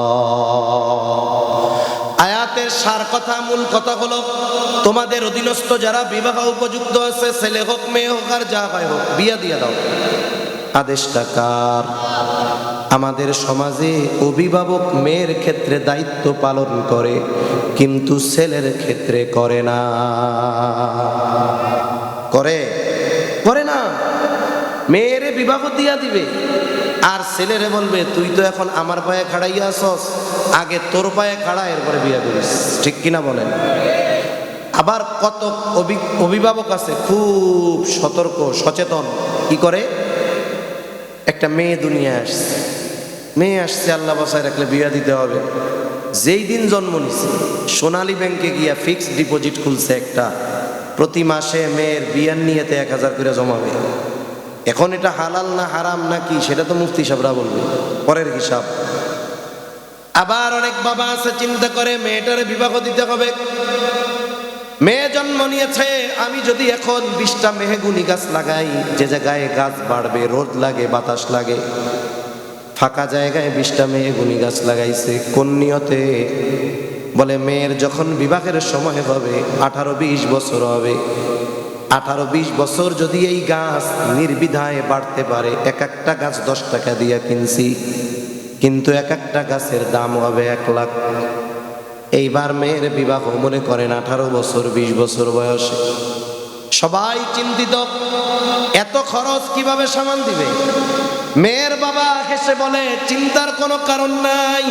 আয়াতের সার কথা, মূল কথা হলো, তোমাদের অধীনস্থ যারা বিবাহ উপযুক্ত আছে, ছেলে হোক মেয়ে হোক আর যা হয় হোক, বিয়া দিয়ে দাও। আদেশটা কার? আমাদের সমাজে অভিভাবক মেয়ের ক্ষেত্রে দায়িত্ব পালন করে, কিন্তু ছেলের ক্ষেত্রে করে না। করে না। মেয়েরে বিবাহ দিয়া দিবে আর ছেলেরে বলবে, তুই তো এখন আমার পায়ে খাড়াইয়া আসস, আগে তোর পায়ে খাড়া, এরপরে বিয়া করিস। ঠিক কিনা বলেন? আবার কত অভিভাবক আছে খুব সতর্ক সচেতন, কি করে, একটা মেয়ে দুনিয়ায় আসছে, মেয়ে আসছে আল্লাহ বাসায় রাখলে বিয়া দিতে হবে। যেই দিন জন্ম নিছে সোনালী ব্যাংকে গিয়া ফিক্সড ডিপোজিট খুলছে একটা, প্রতি মাসে মেয়ের বিয়ার নিয়েতে 1000 করে জমাবে। এখন এটা হালাল না হারাম না কি সেটা তো মুফতি সাহেবরা বলবে, পরের হিসাব। আবার অনেক বাবা আছে চিন্তা করে মেয়েটারে বিবাহ দিতে হবে, মেয়ে জন্ম নিয়েছে, আমি যদি এখন 20টা মেহগুনি গাছ লাগাই, যে জায়গায় গাছ বাড়বে, রোদ লাগে বাতাস লাগে, ফাঁকা জায়গায় 20টা মেহগুনি গাছ লাগাইছে কোন নিয়তে? বলে মেয়ের যখন বিবাহের সময় হবে 18-20 বছর হবে, 18-20 বছর যদি এই গাছ নির্বিধায় বাড়তে পারে, এক একটা গাছ 10 টাকা দিয়ে কিনছি, কিন্তু এক একটা গাছের দাম হবে 1 লাখ। এইবার মেয়ের বিবাহ মনে করেন 18 বছর 20 বছর বয়সে, সবাই চিন্তিত এত খরচ কিভাবে সামাল দিবে। মেয়ের বাবা হেসে বলে চিন্তার কোনো কারণ নাই,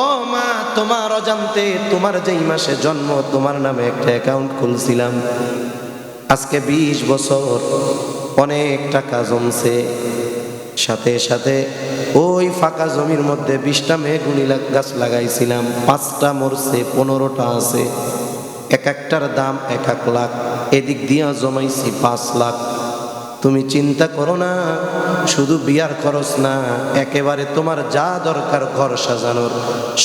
ও মা তোমার অজান্তে তোমার যেই মাসে জন্ম তোমার নামে একটা অ্যাকাউন্ট খুলছিলাম, আজকে 20 বছর অনেক টাকা জমছে, সাথে সাথে ওই ফাঁকা জমির মধ্যে 20টা মেহগুনি গাছ লাগাইছিলাম, 5টা মরছে 15টা আছে, এক একটার দাম 1-1 লাখ, এদিক দিয়া জমাইছি 5 লাখ। তুমি চিন্তা করো না, শুধু বিয়ার খরচ না, একেবারে তোমার যা দরকার ঘর সাজানোর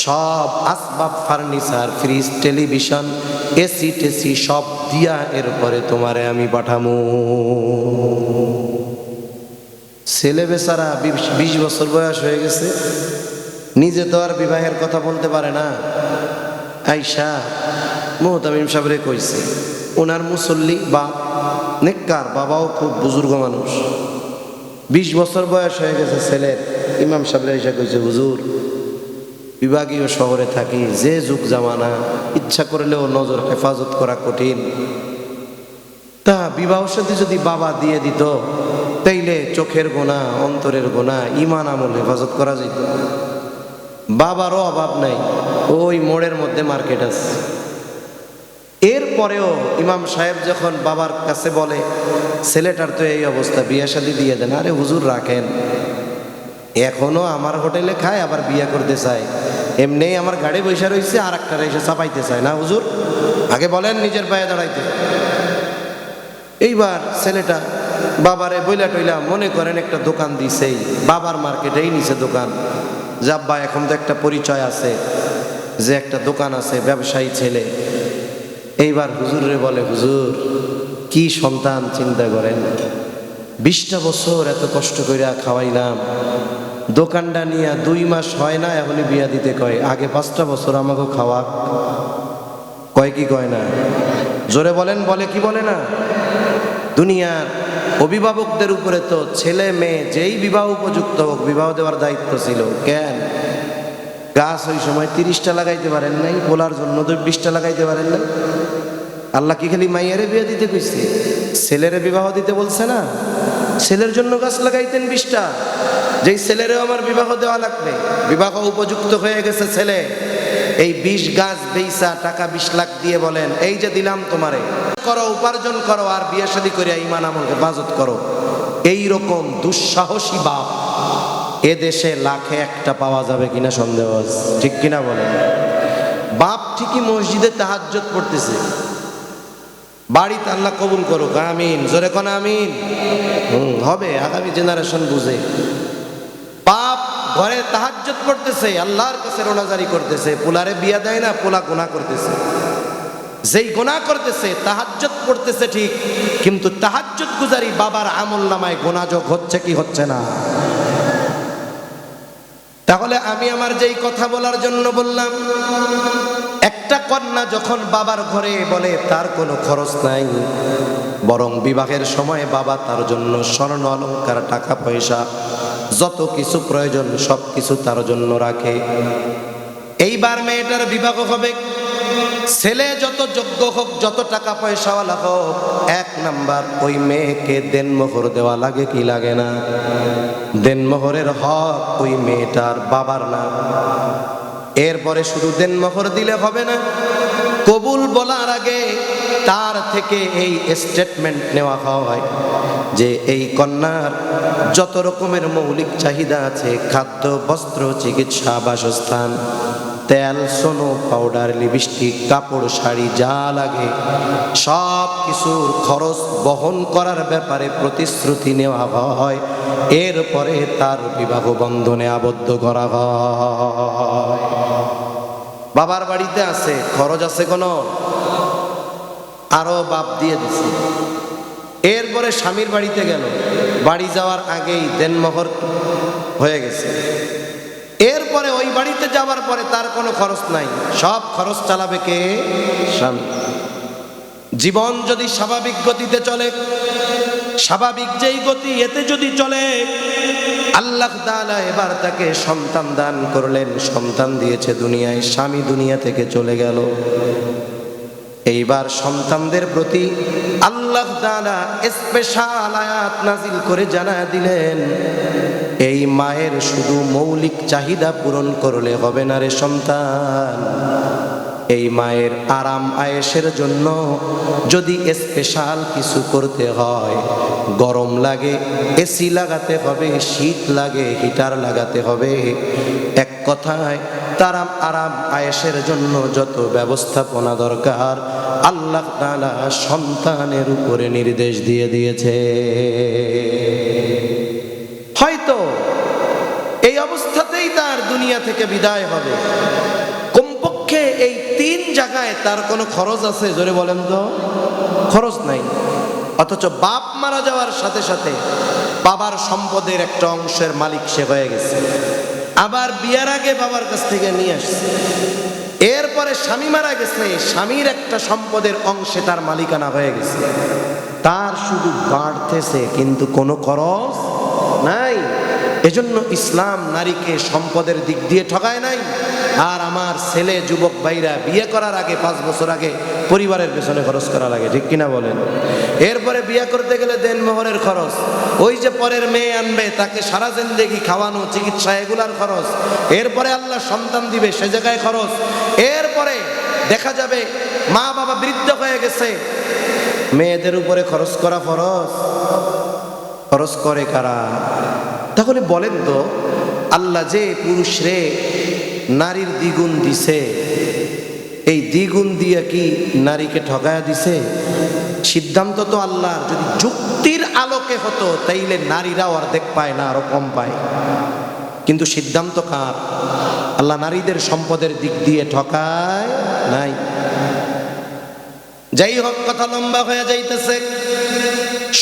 সব আসবাব, ফার্নিচার, ফ্রিজ, টেলিভিশন, এসি টেসি সব দিয়া এরপরে তোমারে আমি পাঠামু। ছেলে বেচারা 20 বছর বয়স হয়ে গেছে, নিজে তো আর বিবাহের কথা বলতে পারে না। আইসা মুহতামিম সাহেবরে কইছে, ওনার মুসল্লি বা নেককার বাবাও খুব বুজুর্গ মানুষ, 20 বছর বয়স হয়ে গেছে ছেলের। ইমাম সাহেবরে এসে কইছে, হুজুর বিভাগীয় শহরে থাকি, যে যুগ জামানা, ইচ্ছা করলেও নজর হেফাজত করা কঠিন, তা বিবাহ সাথে যদি বাবা দিয়ে দিত তাইলে চোখের গোনা, অন্তরের গোনা, ইমান আমল হেফাজত করা যেত। বাবারও অভাব নাই, ওই মোড়ের মধ্যে মার্কেট আছে। এরপরেও ইমাম সাহেব যখন বাবার কাছে বলে ছেলেটার তো এই অবস্থা, বিয়ে শাদী দিয়ে দেন। আরে হুজুর রাখেন, এখনো আমার হোটেলে খায় আবার বিয়ে করতে চায়, এমনি আমার গাড়ি বৈশা রয়েছে আর একটা এসে চাপাইতে চায় না হুজুর, আগে বলেন নিজের পায়ে দাঁড়াইতে। এইবার ছেলেটা বাবারে বইলা টইলা মনে করেন একটা দোকান দিছেই, বাবার মার্কেটেই নিচে দোকান, যাব্বা এখন তো একটা পরিচয় আছে যে একটা দোকান আছে, ব্যবসায়ী ছেলে। এইবার হুজুরে বলে, হুজুর কি সন্তান চিন্তা করেন, 20টা বছর এত কষ্ট কইরা খাওয়াইলাম, দোকানটা নিয়ে 2 মাস হয় না এখনই বিয়া দিতে কয়, আগে 5টা বছর আমাকে খাওয়া কয় কি কয় না? জোরে বলেন, বলে কি বলে না? দুনিয়ার অভিভাবকদের উপরে তো ছেলে মেয়ে যেই বিবাহ উপযুক্ত হোক বিবাহ দেওয়ার দায়িত্ব ছিল। কেন গাছ ওই সময় 30টা লাগাইতে পারেন নাই, বলার জন্য তো 20টা লাগাইতে পারেন নাই? আল্লাহ কি খালি মাইয়ারে বিয়ে দিতে কইছে, ছেলেরে বিবাহ দিতে বলছে না? ছেলের জন্য গাছ লাগাইতেন 20টা, যেই ছেলেরেও আমার বিবাহ দেওয়া লাগবে, বিবাহ উপযুক্ত হয়ে গেছে ছেলে, এই 20 গাছ বেইসা টাকা 20 লাখ দিয়ে বলেন এই যে দিলাম তোমারে, করো উপার্জন করো আর বিয়ে শাদী করে ঈমান আমল হেফাজত করো। এই রকম দুঃসাহসী বাপ এদেশে লাখে একটা পাওয়া যাবে কিনা সন্দেহ আছে, ঠিক কিনা বলেন? বাপ ঠিকই মসজিদে তাহাজ্জুদ পড়তেছে, বাড়িতে আল্লাহ কবুল করুক, আমিন, জোরে কোন আমিন। হবে, আগামী জেনারেশন বুঝে। বাপ ঘরে তাহাজ্জুদ পড়তেছে, আল্লাহর কাছে রোনাজারি করতেছে, পোলারে বিয়া দেয় না, পোলা গুনাহ করতেছে। যেই গুনাহ করতেছে তাহাজ্জুদ পড়তেছে ঠিক, কিন্তু তাহাজ্জুদ গুজারি বাবার আমলনামায় গুনাহ যোগ হচ্ছে কি হচ্ছে না? তাহলে আমি আমার যেই কথা বলার জন্য বললাম, একটা কন্যা যখন বাবার ঘরে বলে তার কোনো খরচ নাই, বরং বিবাহের সময় বাবা তার জন্য স্বর্ণ অলংকার, টাকা পয়সা, যত কিছু প্রয়োজন সব কিছু তার জন্য রাখে। এইবার মেয়েটার বিবাহ হবে, ছেলে যত যোগ্য হোক, যত টাকা পয়সাওয়ালা হোক, 1 নাম্বার ওই মেয়েকে দেনমোহর দেওয়া লাগে কি লাগে না? দেনমোহরের হক ওই মেয়েটার বাবার না। এরপরে শুধু দেনমোহর দিলে হবে না, কবুল বলার আগে তার থেকে এই স্টেটমেন্ট নেওয়া হয় যে এই কন্যার যত রকমের মৌলিক চাহিদা আছে, খাদ্য, বস্ত্র, চিকিৎসা, বাসস্থান, তেল, সোনো, পাউডার, লিপস্টিক, কাপড়, শাড়ি যা লাগে সব কিছুর খরচ বহন করার ব্যাপারে প্রতিশ্রুতি নেওয়া হয়। এরপরে তার বিবাহ বন্ধনে আবদ্ধ করা হয়। বাবার বাড়িতে আছে, খরচ আছে কোনো, আরো বাপ দিয়ে দিছে। এরপরে স্বামীর বাড়িতে গেল, বাড়ি যাওয়ার আগেই দেনমোহর হয়ে গেছে। এরপরে ওই বাড়িতে যাওয়ার পরে তার কোনো খরচ নাই, সব খরচ চালাবে কে? স্বামী। জীবন যদি স্বাভাবিক গতিতে চলে, স্বাভাবিক যেই গতি এতে যদি চলে, আল্লাহ তাআলা এবার তাকে সন্তান দান করলেন, সন্তান দিয়েছে দুনিয়ায়, স্বামী দুনিয়া থেকে চলে গেল। এইবার সন্তানদের প্রতি আল্লাহ তাআলা স্পেশাল আয়াত নাজিল করে জানায় দিলেন, এই মায়ের শুধু মৌলিক চাহিদা পূরণ করলে হবে না রে সন্তান, এই মায়ের আরাম আয়েশের জন্য যদি স্পেশাল কিছু করতে হয়, গরম লাগে এসি লাগাতে হবে, শীত লাগে হিটার লাগাতে হবে, এক কথায় তার আরাম আয়েশের জন্য যত ব্যবস্থাপনা দরকার আল্লাহ তাআলা সন্তানের উপরে নির্দেশ দিয়ে দিয়েছে। হয়তো এই অবস্থাতেই তার দুনিয়া থেকে বিদায় হবে, কমপক্ষে এই 3 জায়গায় তার কোনো খরচ আছে? জোরে বলেন তো, খরচ নাই। অথচ বাপ মারা যাওয়ার সাথে সাথে বাবার সম্পদের একটা অংশের মালিক সে হয়ে গেছে, আবার বিয়ার আগে বাবার কাছ থেকে নিয়ে আসছে। এরপরে স্বামী মারা গেছে, স্বামীর একটা সম্পদের অংশে তার মালিকানা হয়ে গেছে, তার শুধু বাড়তেছে কিন্তু কোনো খরচ নাই। এজন্য ইসলাম নারীকে সম্পদের দিক দিয়ে ঠকায় নাই। আর আমার ছেলে যুবক ভাইরা বিয়ে করার আগে 5 বছর আগে পরিবারের পেছনে খরচ করা লাগে, ঠিক কিনা বলেন? এরপরে বিয়ে করতে গেলে দেনমোহরের খরচ, ওই যে পরের মেয়ে আনবে তাকে সারা জিন্দেগি খাওয়ানো, চিকিৎসা, এগুলার খরচ, এরপরে আল্লাহ সন্তান দিবে সে জায়গায় খরচ, এরপরে দেখা যাবে মা বাবা বৃদ্ধ হয়ে গেছে, মেয়েদের উপরে খরচ করা ফরজ। খরচ করে কারা? তাহলে বলেন তো, আল্লাহ যে পুরুষরে নারীর দ্বিগুণ দিছে, এই দ্বিগুণ দিয়ে কি নারীকে ঠকায়া দিছে? সিদ্ধান্ত তো আল্লাহর। যদি যুক্তির আলোকে হতো তাইলে নারীরা অর্ধেক পায় না, আরো কম পায়, কিন্তু সিদ্ধান্ত কার? আল্লাহ নারীদের সম্পদের দিক দিয়ে ঠকায় নাই। যাই হোক, কথা লম্বা হয়ে যাইতেছে।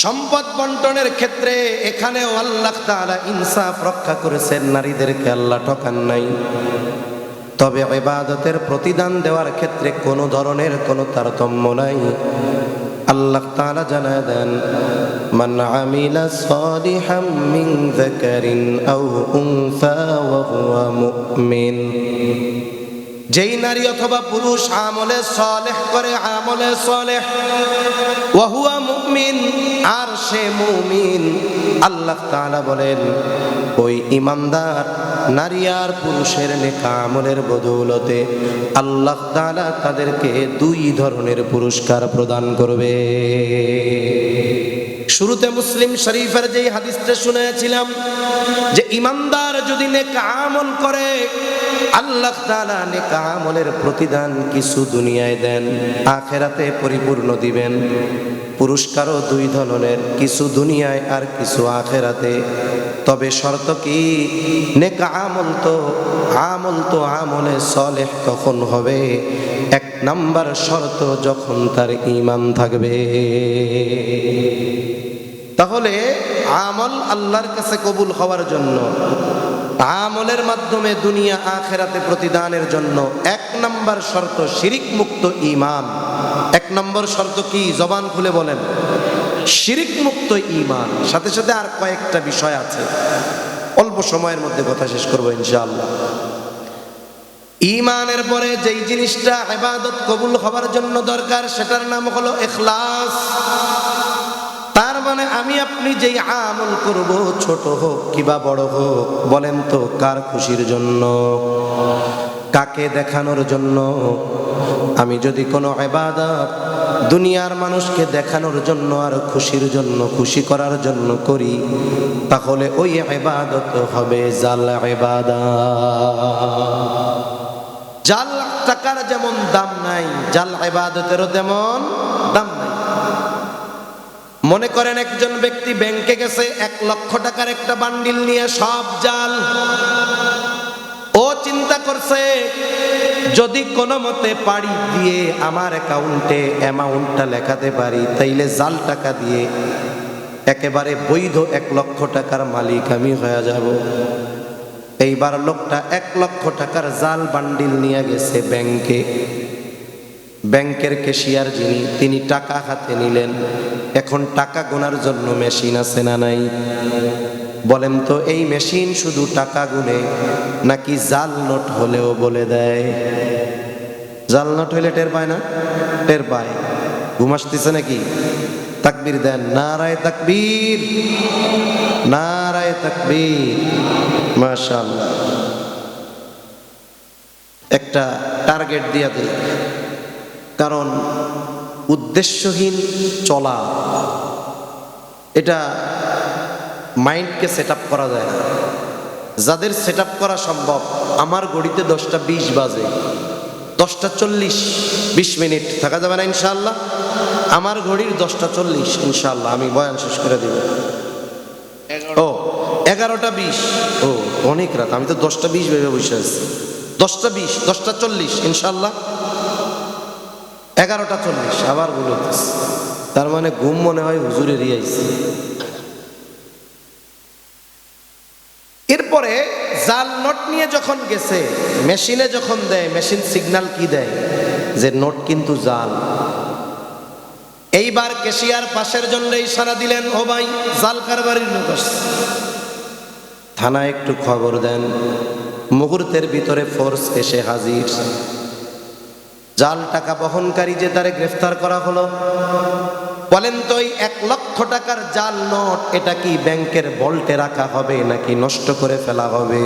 সম্পদ বন্টনের ক্ষেত্রে এখানেও আল্লাহ তাআলা ইনসাফ রক্ষা করেছেন, নারীদেরকে আল্লাহ ঠকান নাই। তবে ইবাদতের প্রতিদান দেওয়ার ক্ষেত্রে কোনো ধরনের কোনো তারতম্য নাই। আল্লাহ তাআলা জানায় দেন, মান আমিলা সালিহাম মিন যাকারিন আও উনসা ওয়া হুয়া মুমিন, যেই নারী অথবা পুরুষ আমলে সালেহ করে, আমলে সালেহ, ওয়া হুয়া মুমিন, আর সে মুমিন, আল্লাহ তাআলা বলেন ওই ইমানদার নারী আর পুরুষের নেক আমলের বদৌলতে আল্লাহ তাআলা তাদেরকে 2 ধরনের পুরস্কার প্রদান করবে। শুরুতে মুসলিম শরীফের যেই হাদিসটা শুনেছিলাম যে ইমানদার যদি নেক আমল করে আল্লাহ তাআলা নেক আমলের প্রতিদান কিছু দুনিয়ায় দেন, আখিরাতে পরিপূর্ণ দিবেন। পুরস্কারও 2 ধরনের, কিছু দুনিয়ায় আর কিছু আখিরাতে। তবে শর্ত কি? নেক আমল তো আমলে সালেহ তখন হবে 1 নাম্বার শর্ত যখন তার ঈমান থাকবে। তাহলে আমল আল্লাহর কাছে কবুল হওয়ার জন্য, আমলের মাধ্যমে দুনিয়া আখিরাতে প্রতিদানের জন্য 1 নাম্বার শর্ত শিরিক মুক্ত ঈমান। 1 নম্বর শর্ত কি? জবান খুলে বলেন, শিরিক মুক্ত ঈমান। সাথে সাথে আর কয়েকটা বিষয় আছে, অল্প সময়ের মধ্যে কথা শেষ করব ইনশাআল্লাহ। ঈমানের পরে যেই জিনিসটা ইবাদত কবুল হওয়ার জন্য দরকার সেটার নাম হলো ইখলাস। তার মানে আমি আপনি যেই আমল করব, ছোট হোক কিবা বড় হোক, বলেন তো কার খুশির জন্য? কাকে দেখানোর জন্য? আমি যদি কোনো ইবাদত দুনিয়ার মানুষকে দেখানোর জন্য আর খুশির জন্য, খুশি করার জন্য করি, তাহলে ওই ইবাদত হবে জাল ইবাদত। জাল টাকার যেমন দাম নাই, জাল ইবাদতেরও তেমন দাম নাই। মনে করেন একজন ব্যক্তি ব্যাংকে গেছে, 1 লক্ষ টাকার একটা বান্ডিল নিয়ে, সব জাল। ও চিন্তা করছে যদি কোনো মতে পাড়ি দিয়ে আমার অ্যাকাউন্টে অ্যামাউন্টটা লেখাতে পারি, তাইলে জাল টাকা দিয়ে একেবারে বৈধ 1 লক্ষ টাকার মালিক আমি হয়ে যাব। এইবার লোকটা 1 লক্ষ টাকার জাল বান্ডিল নিয়ে গেছে ব্যাংকে। ব্যাংকের ক্যাশিয়ার যিনি, তিনি টাকা হাতে নিলেন। এখন টাকা গোনার জন্য মেশিন আছে না নাই? বলেন তো, এই মেশিন শুধু টাকা গুনে নাকি জাল নোট হলেও বলে দেয়? জাল নোট হইলে টের পায় না? টের পায়। ঘুম আসতেছে নাকি? তাকবীর দেন, নারায়ে তাকবীর, নারায়ে তাকবীর, মাশাআল্লাহ। একটা টার্গেট দিয়া দেই, কারণ উদ্দেশ্যহীন চলা, এটা মাইন্ডকে সেট আপ করা যায় না। যাদের সেট আপ করা সম্ভব, আমার ঘড়িতে 10টা 20 বাজে, 10টা 40, 20 মিনিট থাকা যাবে না ইনশাআল্লাহ? আমার ঘড়ির 10টা 40, ইনশাআল্লাহ আমি বয়ান শেষ করে দিব। ও 11টা 20, ও অনেক রাত, আমি তো 10টা 20 ভেবে বসে আছি। 10টা 20, 10টা 40, ইনশাআল্লাহ 11টা 40, আবার বলতেছি। তার মানে ঘুম মনে হয় হুজুরেরই আইছে। এরপরে জাল নোট নিয়ে যখন গেছে, মেশিনে যখন দেয়, মেশিন সিগন্যাল কি দেয়? যে নোট কিন্তু জাল। এইবার ক্যাশিয়ার পাশের জন্য ইশারা দিলেন, ও ভাই, জাল কারবারির লোক আসছে, থানায় একটু খবর দেন। মুহূর্তের ভিতরে ফোর্স এসে হাজির। জাল টাকা বহনকারী যে, তারে গ্রেফতার করা হলো। বলেন তো, এই 1 লক্ষ টাকার জাল নোট, এটা কি ব্যাংকের ভল্টে রাখা হবে নাকি নষ্ট করে ফেলা হবে?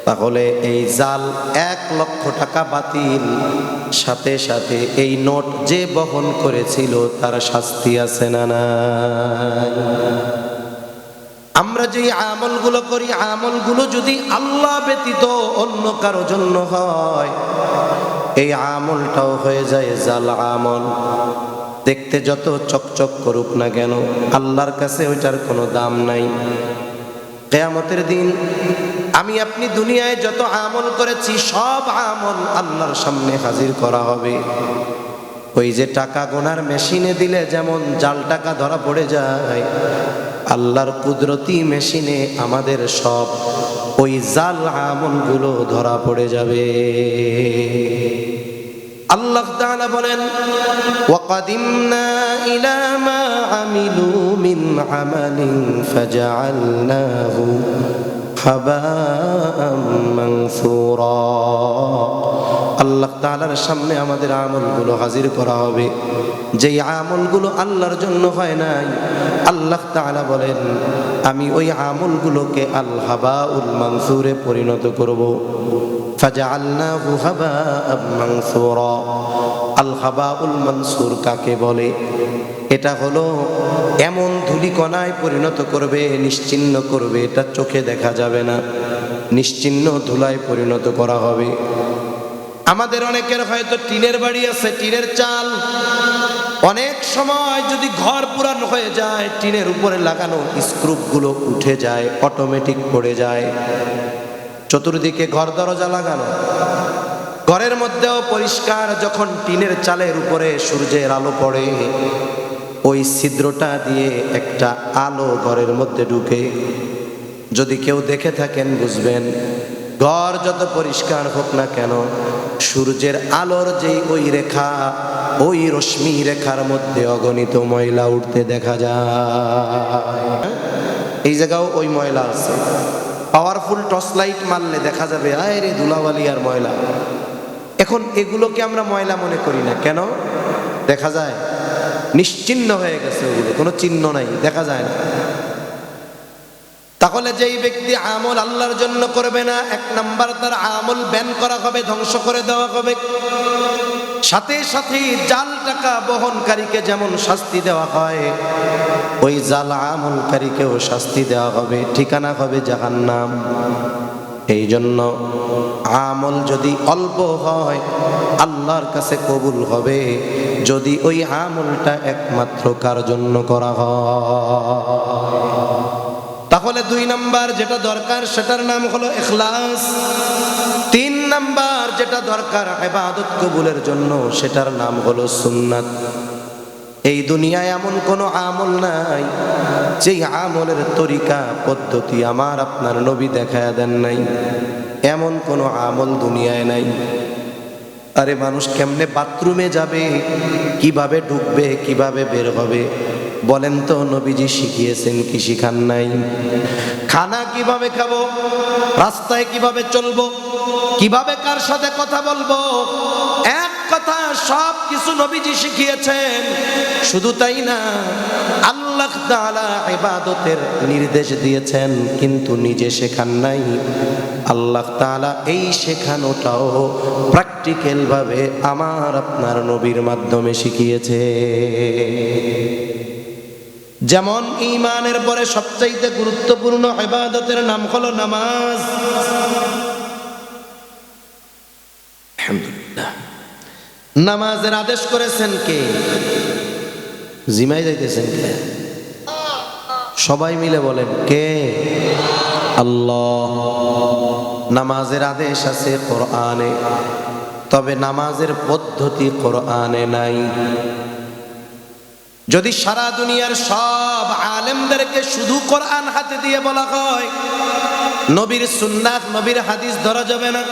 তাহলে এই জাল 1 লক্ষ টাকা বাতিল, সাথে সাথে এই নোট যে বহন করেছিল তার শাস্তি আছে না নাই? আমরা যে আমলগুলো করি, আমলগুলো যদি আল্লাহ ব্যতীত অন্য কারো জন্য হয়, এই আমলটাও হয়ে যায় জাল আমল। দেখতে যত চকচক করুক না কেন, আল্লাহর কাছে ওইটার কোনো দাম নাই। কিয়ামতের দিন আমি আপনি দুনিয়ায় যত আমল করেছি, সব আমল আল্লাহর সামনে হাজির করা হবে। ওই যে টাকা গোনার মেশিনে দিলে যেমন জাল টাকা ধরা পড়ে যায়, আল্লাহর কুদরতি মেশিনে আমাদের সব ওই জাল আমলগুলো ধরা পড়ে যাবে। আল্লাহ তাআলা বলেন, ওয়াকাদিমনা ইলা মা আমিলু মিন আমালিন ফাজআলনাহু হাবাআম মানসুরা। আল্লাহ তাআলার সামনে আমাদের আমলগুলো হাজির করা হবে। যেই আমলগুলো আল্লাহর জন্য হয় নাই, আল্লাহ তাআলা বলেন, আমি ওই আমলগুলোকে আল হাবাউল মানসুরে পরিণত করব। ফাজআলনাহু হাবাআম মানসুরা। আল হাবাউল মানসুর কাকে বলে? এটা হলো এমন ধূলিকণায় পরিণত করবে, নিশ্চিহ্ন করবে, এটা চোখে দেখা যাবে না, নিশ্চিহ্ন ধুলায় পরিণত করা হবে। আমাদের অনেকের হয়তো টিনের বাড়ি আছে, টিনের চাল, অনেক সময় যদি ঘর পুরানো হয়ে যায়, টিনের উপরে লাগানো স্ক্রুপগুলো উঠে যায়, অটোমেটিক পড়ে যায়। চতুর্দিকে ঘর দরজা লাগানো, ঘরের মধ্যেও পরিষ্কার। যখন টিনের চালের উপরে সূর্যের আলো পড়ে, ওই ছিদ্রটা দিয়ে একটা আলো ঘরের মধ্যে ঢুকে। যদি কেউ দেখে থাকেন বুঝবেন, ঘর যত পরিষ্কার হোক না কেন, সূর্যের আলোর যেই ওই রেখা, ওই রশ্মি রেখার মধ্যে অগণিত ময়লা উঠতে দেখা যায়। এই জায়গাও ওই ময়লা আছে। পাওয়ারফুল টর্চ লাইট মারলে দেখা যাবে, আয় রে ধুলাবালি আর ময়লা। এখন এগুলোকে আমরা ময়লা মনে করি না কেন? দেখা যায় নিশ্চিহ্ন হয়ে গেছে, ওগুলো কোনো চিহ্ন নাই, দেখা যায় না। তাহলে যেই ব্যক্তি আমল আল্লাহর জন্য করবে না, এক নাম্বার তার আমল ব্যান করা হবে, ধ্বংস করে দেওয়া হবে। সাথে সাথে জাল টাকা বহনকারীকে যেমন শাস্তি দেওয়া হয়, ওই জাল আমলকারীকেও শাস্তি দেওয়া হবে, ঠিকানা হবে জাহান্নাম। এই জন্য আমল যদি অল্প হয় আল্লাহর কাছে কবুল হবে যদি ওই আমলটা একমাত্র কার জন্য করা হয়। তাহলে 2 নাম্বার যেটা দরকার সেটার নাম হলো ইখলাস। 3 নাম্বার যেটা দরকার ইবাদত কবুলের জন্য সেটার নাম হলো সুন্নাত। এই দুনিয়ায় এমন কোনো আমল নাই যেই আমলের তরিকা পদ্ধতি আমার আপনার নবী দেখায়া দেন নাই, এমন কোনো আমল দুনিয়ায় নাই। আরে মানুষ কেমনে বাথরুমে যাবে, কিভাবে ঢুকবে, কিভাবে বের হবে বলেন তো নবীজি শিখিয়েছেন কি শিখান নাই? খানা কিভাবে খাবো, রাস্তায় কিভাবে চলবো, কিভাবে কার সাথে কথা বলবো, এক কথা সব কিছু নবীজি শিখিয়েছেন। শুধু তাই না, আল্লাহ তাআলা ইবাদতের নির্দেশ দিয়েছেন কিন্তু নিজে শেখান নাই। আল্লাহ তাআলা এই শেখানোটাও প্র্যাকটিক্যাল ভাবে আমার আপনার নবীর মাধ্যমে শিখিয়েছে। যেমন ঈমানের পরে সবচাইতে গুরুত্বপূর্ণ ইবাদতের নাম হলো নামাজ। আলহামদুলিল্লাহ, নামাজের আদেশ করেছেন কে? জিমাই যাইতেছেন কে? সবাই মিলে বলেন কে? আল্লাহ। নামাজের আদেশ আছে কোরআনে, তবে নামাজের পদ্ধতি কোরআনে নাই। যদি সারা দুনিয়ার সব আলেমদেরকে শুধু কোরআন হাতে দিয়ে বলা হয়, নবীর সুন্নাত নবীর হাদিস ধরা যাবে না।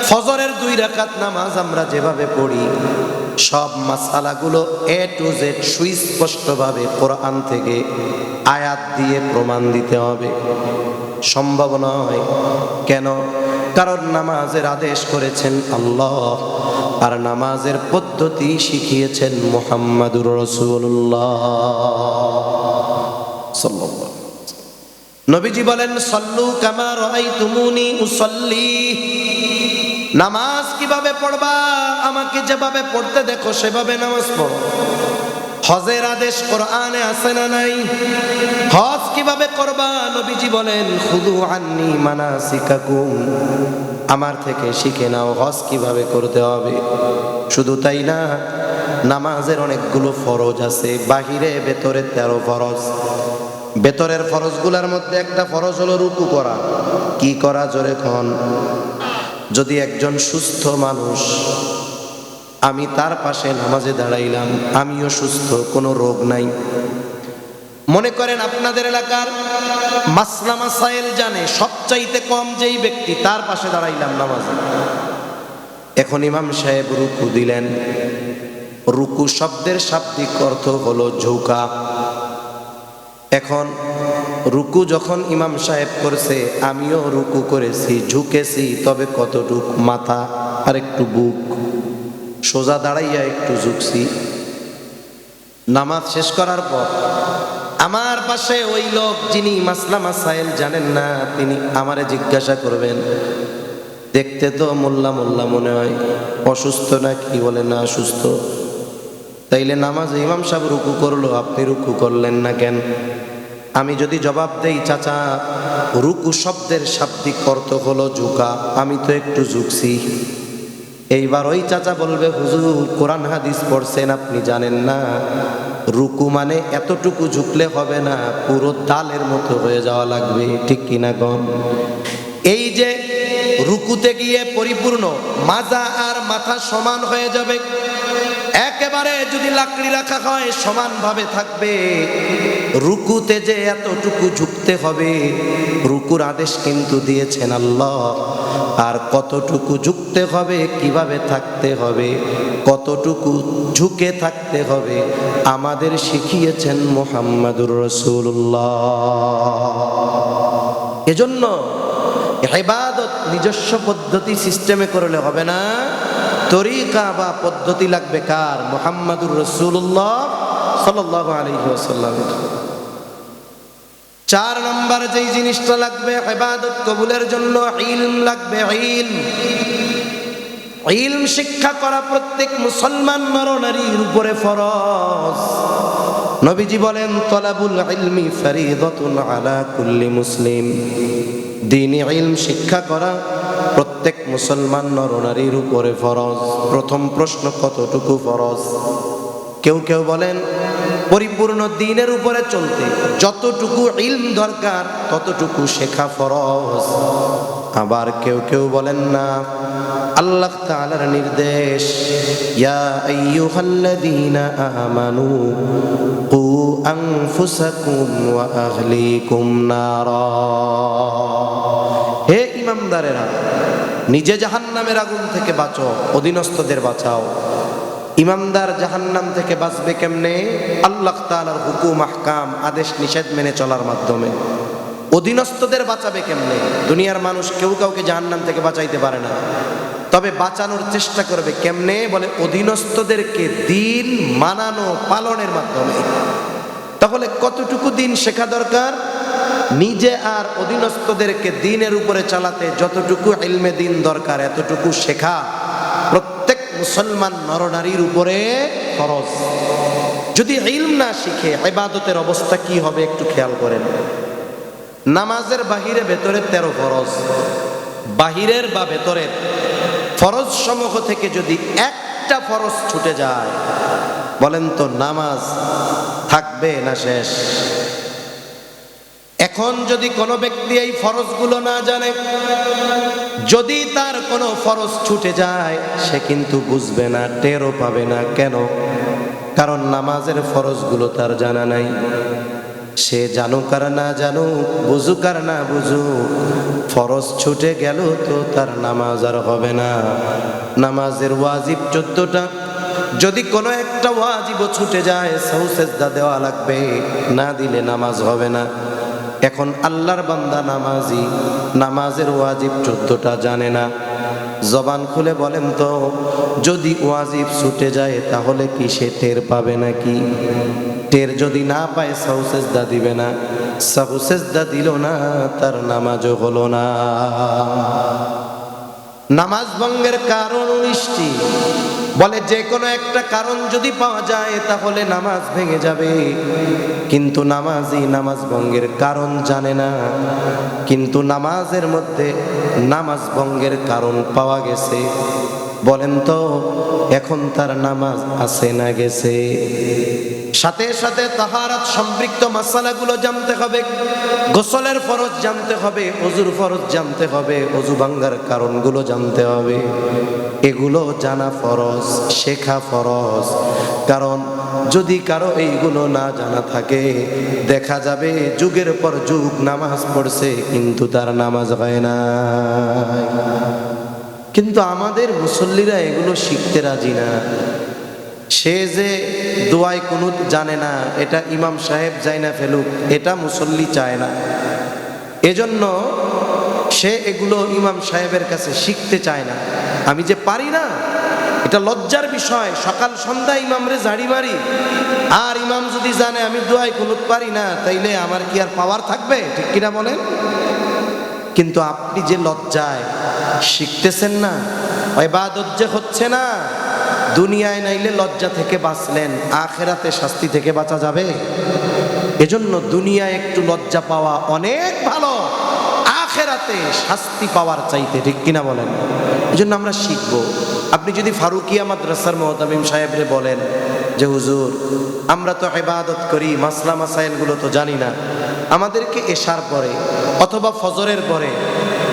ফজরের 2 রাকাত নামাজ আমরা যেভাবে পড়ি সব মাসালাগুলো A to Z সুস্পষ্টভাবে কোরআন থেকে আয়াত দিয়ে প্রমাণ দিতে হবে, সম্ভব নয়। কেন? কারণ নামাজের আদেশ করেছেন আল্লাহ আর নামাজের পদ্ধতি শিখিয়েছেন মুহাম্মাদুর রাসূলুল্লাহ সাল্লাল্লাহু আলাইহি ওয়াসাল্লাম। নবীজি বলেন সাল্লু কামা রাআইতুমুনি উসাল্লি। নামাজ কিভাবে পড়বা? আমাকে যেভাবে পড়তে দেখো সেভাবে নামাজ পড়ো। হজের আদেশ কোরআনে আছে না নাই? হজ কিভাবে করবা? নবীজি বলেন খুদু আন্নি মানাসিকাকুম, আমার থেকে শিখে নাও হজ কিভাবে করতে হবে। শুধু তাই না, নামাজের অনেকগুলো ফরজ আছে, বাহিরে ভেতরে 13 ফরজ। ভেতরের ফরজগুলোর মধ্যে একটা ফরজ হলো রুকু করা। কি করা? জোরে খন। যদি একজন সুস্থ মানুষ, আমি তার পাশে নামাজে দাঁড়াইলাম, আমিও সুস্থ, কোনো রোগ নাই। মনে করেন আপনাদের এলাকার মাসলা মাসাইল জানে সবচাইতে কম যেই ব্যক্তি, তার পাশে দাঁড়াইলাম নামাজে। এখন ইমাম সাহেব রুকু দিলেন। রুকু শব্দের শাব্দিক অর্থ হলো ঝুঁকা। এখন রুকু যখন ইমাম সাহেব করছে, আমিও রুকু করেছি, ঝুঁকেছি, তবে কতটুক? মাথা আর একটু বুক। সোজা দাঁড়াইয়া একটু ঝুঁকছি। নামাজ শেষ করার পর আমার পাশে ওই লোক যিনি মাসলা মাসাইল জানেন না, তিনি আমারে জিজ্ঞাসা করবেন, দেখতে তো মোল্লা মোল্লা মনে হয়, অসুস্থ নাকি? বলে না, অসুস্থ। তাইলে নামাজে ইমাম সাহেব রুকু করলো, আপনি রুকু করলেন না কেন? আমি যদি জবাব দেই, চাচা রুকু শব্দের শাব্দিক অর্থ হলো ঝুঁকা, আমি তো একটু ঝুঁকছি। এইবার ওই চাচা বলবে, হুজুর কোরআন হাদিস পড়ছেন, আপনি জানেন না রুকু মানে এতটুকু ঝুঁকলে হবে না, পুরো দালের মতো হয়ে যাওয়া লাগবে, ঠিক কিনা কম? এই যে রুকুতে গিয়ে পরিপূর্ণ মাজা আর মাথা সমান হয়ে যাবে, একেবারে যদি লাকড়ি রাখা হয় সমানভাবে থাকবে। রুকুতে যে এতটুকু ঝুঁকতে হবে, রুকুর আদেশ কিন্তু দিয়েছেন আল্লাহ। আর কতটুকু ঝুঁকতে হবে, কিভাবে থাকতে হবে, কতটুকু ঝুঁকে থাকতে হবে, আমাদের শিখিয়েছেন মুহাম্মাদুর রাসূলুল্লাহ। এজন্য ইবাদত নিজস্ব পদ্ধতি সিস্টেমে করলে হবে না, তরিকা বা পদ্ধতি লাগবে কার? মুহাম্মাদুর রাসূলুল্লাহ সাল্লাল্লাহু আলাইহি ওয়াসাল্লাম। 4 নাম্বার যেই জিনিসটা লাগবে ইবাদত কবুলের জন্য, ইলম লাগবে। ইলম শিক্ষা করা প্রত্যেক মুসলমান নরনারীর উপরে ফরজ। নবীজি বলেন, তলাবুল ইলমি ফরিদাতুন আলা কুল্লি মুসলিম। দ্বীনি ইলম শিক্ষা করা প্রত্যেক মুসলমান নরনারীর উপরে ফরজ। প্রথম প্রশ্ন, কতটুকু ফরজ? কেউ কেউ বলেন পরিপূর্ণ দ্বীনের উপরে চলতে যতটুকু ইলম দরকার ততটুকু শেখা ফরজ। আবার কেউ কেউ বলেন না, আল্লাহ তাআলার নির্দেশ, ইয়া আইয়ুহাল্লাযীনা আমানু কু আনফুসাকুম ওয়া আহলিকুম নারা। হে ইমানদারেরা, নিজে জাহান্নামের আগুন থেকে বাঁচো, অধীনস্থদের বাঁচাও। ইমানদার জাহান্নাম থেকে বাঁচবে কেমনে? আল্লাহ তাআলার হুকুম আহকাম, আদেশ নিষেধ মেনে চলার মাধ্যমে। অধীনস্থদের বাঁচাবে কেমনে? দুনিয়ার মানুষ কেউ কাউকে জাহান্নাম থেকে বাঁচাইতে পারে না, তবে বাঁচানোর চেষ্টা করবে কেমনে? বলে অধীনস্থদেরকে দ্বীন মানানো, পালনের মাধ্যমে। তাহলে কতটুকু দ্বীন শেখা দরকার? নিজে আর অধীনস্থদেরকে দ্বীনের উপরে চালাতে যতটুকু ইলমে দ্বীন দরকার এতটুকু শেখা প্রত্যেক মুসলমান নরনারীর উপরে ফরজ। যদি ইলম না শিখে ইবাদতের অবস্থা কি হবে একটু খেয়াল করেন। নামাজের বাহিরে ভেতরে 13 ফরজ, বাহিরের বা ভেতরের ফরজ সমূহ থেকে যদি একটা ফরজ ছুটে যায়, বলেন তো নামাজ থাকবে না শেষ? এখন যদি কোনো ব্যক্তি এই ফরজগুলো না জানে, যদি তার কোনো ফরজ ছুটে যায়, সে কিন্তু বুঝবে না, টেরও পাবে না। কেন? কারণ নামাজের ফরজগুলো তার জানা নাই। সে জানুক আর না জানুক, বুঝুক আর না বুঝুক, ফরজ ছুটে গেল তো তার নামাজ আর হবে না। নামাজের ওয়াজিব 14টা, যদি কোনো একটা ওয়াজিবও ছুটে যায় সাহু সেজদা দেওয়া লাগবে, না দিলে নামাজ হবে না। এখন আল্লাহর বান্দা নামাজি, নামাজের ওয়াজিব 14টা জানে না। জবান খুলে বলেন তো, যদি ওয়াজিব ছুটে যায় তাহলে কি সে টের পাবে নাকি? টের যদি না পায় সাহু সেজদা দিবে না, সাহু সেজদা দিল না, তার নামাজও হলো না। নামাজ ভঙ্গের কারণ 19টি। বলে যে কোনো একটা কারণ যদি পাওয়া যায় তাহলে নামাজ ভেঙে যাবে, কিন্তু নামাজি নামাজ ভঙ্গের কারণ জানে না। কিন্তু নামাজের মধ্যে নামাজ ভঙ্গের কারণ পাওয়া গেছে, বলেন তো এখন তার নামাজ আছে না গেছে? সাথে সাথে তাহারাত সম্পৃক্ত মাসালাগুলো জানতে হবে, গোসলের ফরজ জানতে হবে, ওযুর ফরজ জানতে হবে, ওযু ভাঙার কারণগুলো জানতে হবে। এগুলো জানা ফরজ, শেখা ফরজ। কারণ যদি কারো এইগুলো না জানা থাকে, দেখা যাবে যুগের পর যুগ নামাজ পড়ছে কিন্তু তার নামাজ হয় না। কিন্তু আমাদের মুসল্লিরা এগুলো শিখতে রাজি না। সে যে দোয়ায় কুনুত জানে না, এটা ইমাম সাহেব যায় না ফেলুক, এটা মুসল্লি চায় না। এজন্য সে এগুলো ইমাম সাহেবের কাছে শিখতে চায় না। আমি যে পারি না, এটা লজ্জার বিষয়। সকাল সন্ধ্যা ইমামরে ঝাড়ি মারি, আর ইমাম যদি জানে আমি দোয়ায় কুনুত পারি না, তাইলে আমার কি আর পাওয়ার থাকবে? ঠিক কিনা বলেন? কিন্তু আপনি যে লজ্জায় শিখতেছেন না, ইবাদত যে হচ্ছে না, দুনিয়ায় নাইলে লজ্জা থেকে বাঁচলেন, আখিরাতে শাস্তি থেকে বাঁচা যাবে? এজন্য দুনিয়ায় একটু লজ্জা পাওয়া অনেক ভালো, আখিরাতে শাস্তি পাওয়ার চাইতে। ঠিক কিনা বলেন? এজন্য আমরা শিখব। আপনি যদি ফারুকিয়া মাদ্রাসার মুহতামিম সাহেবরে বলেন যে হুজুর আমরা তো ইবাদত করি, মাসলা মাসাইলগুলো তো জানি না, আমাদেরকে এশার পরে অথবা ফজরের পরে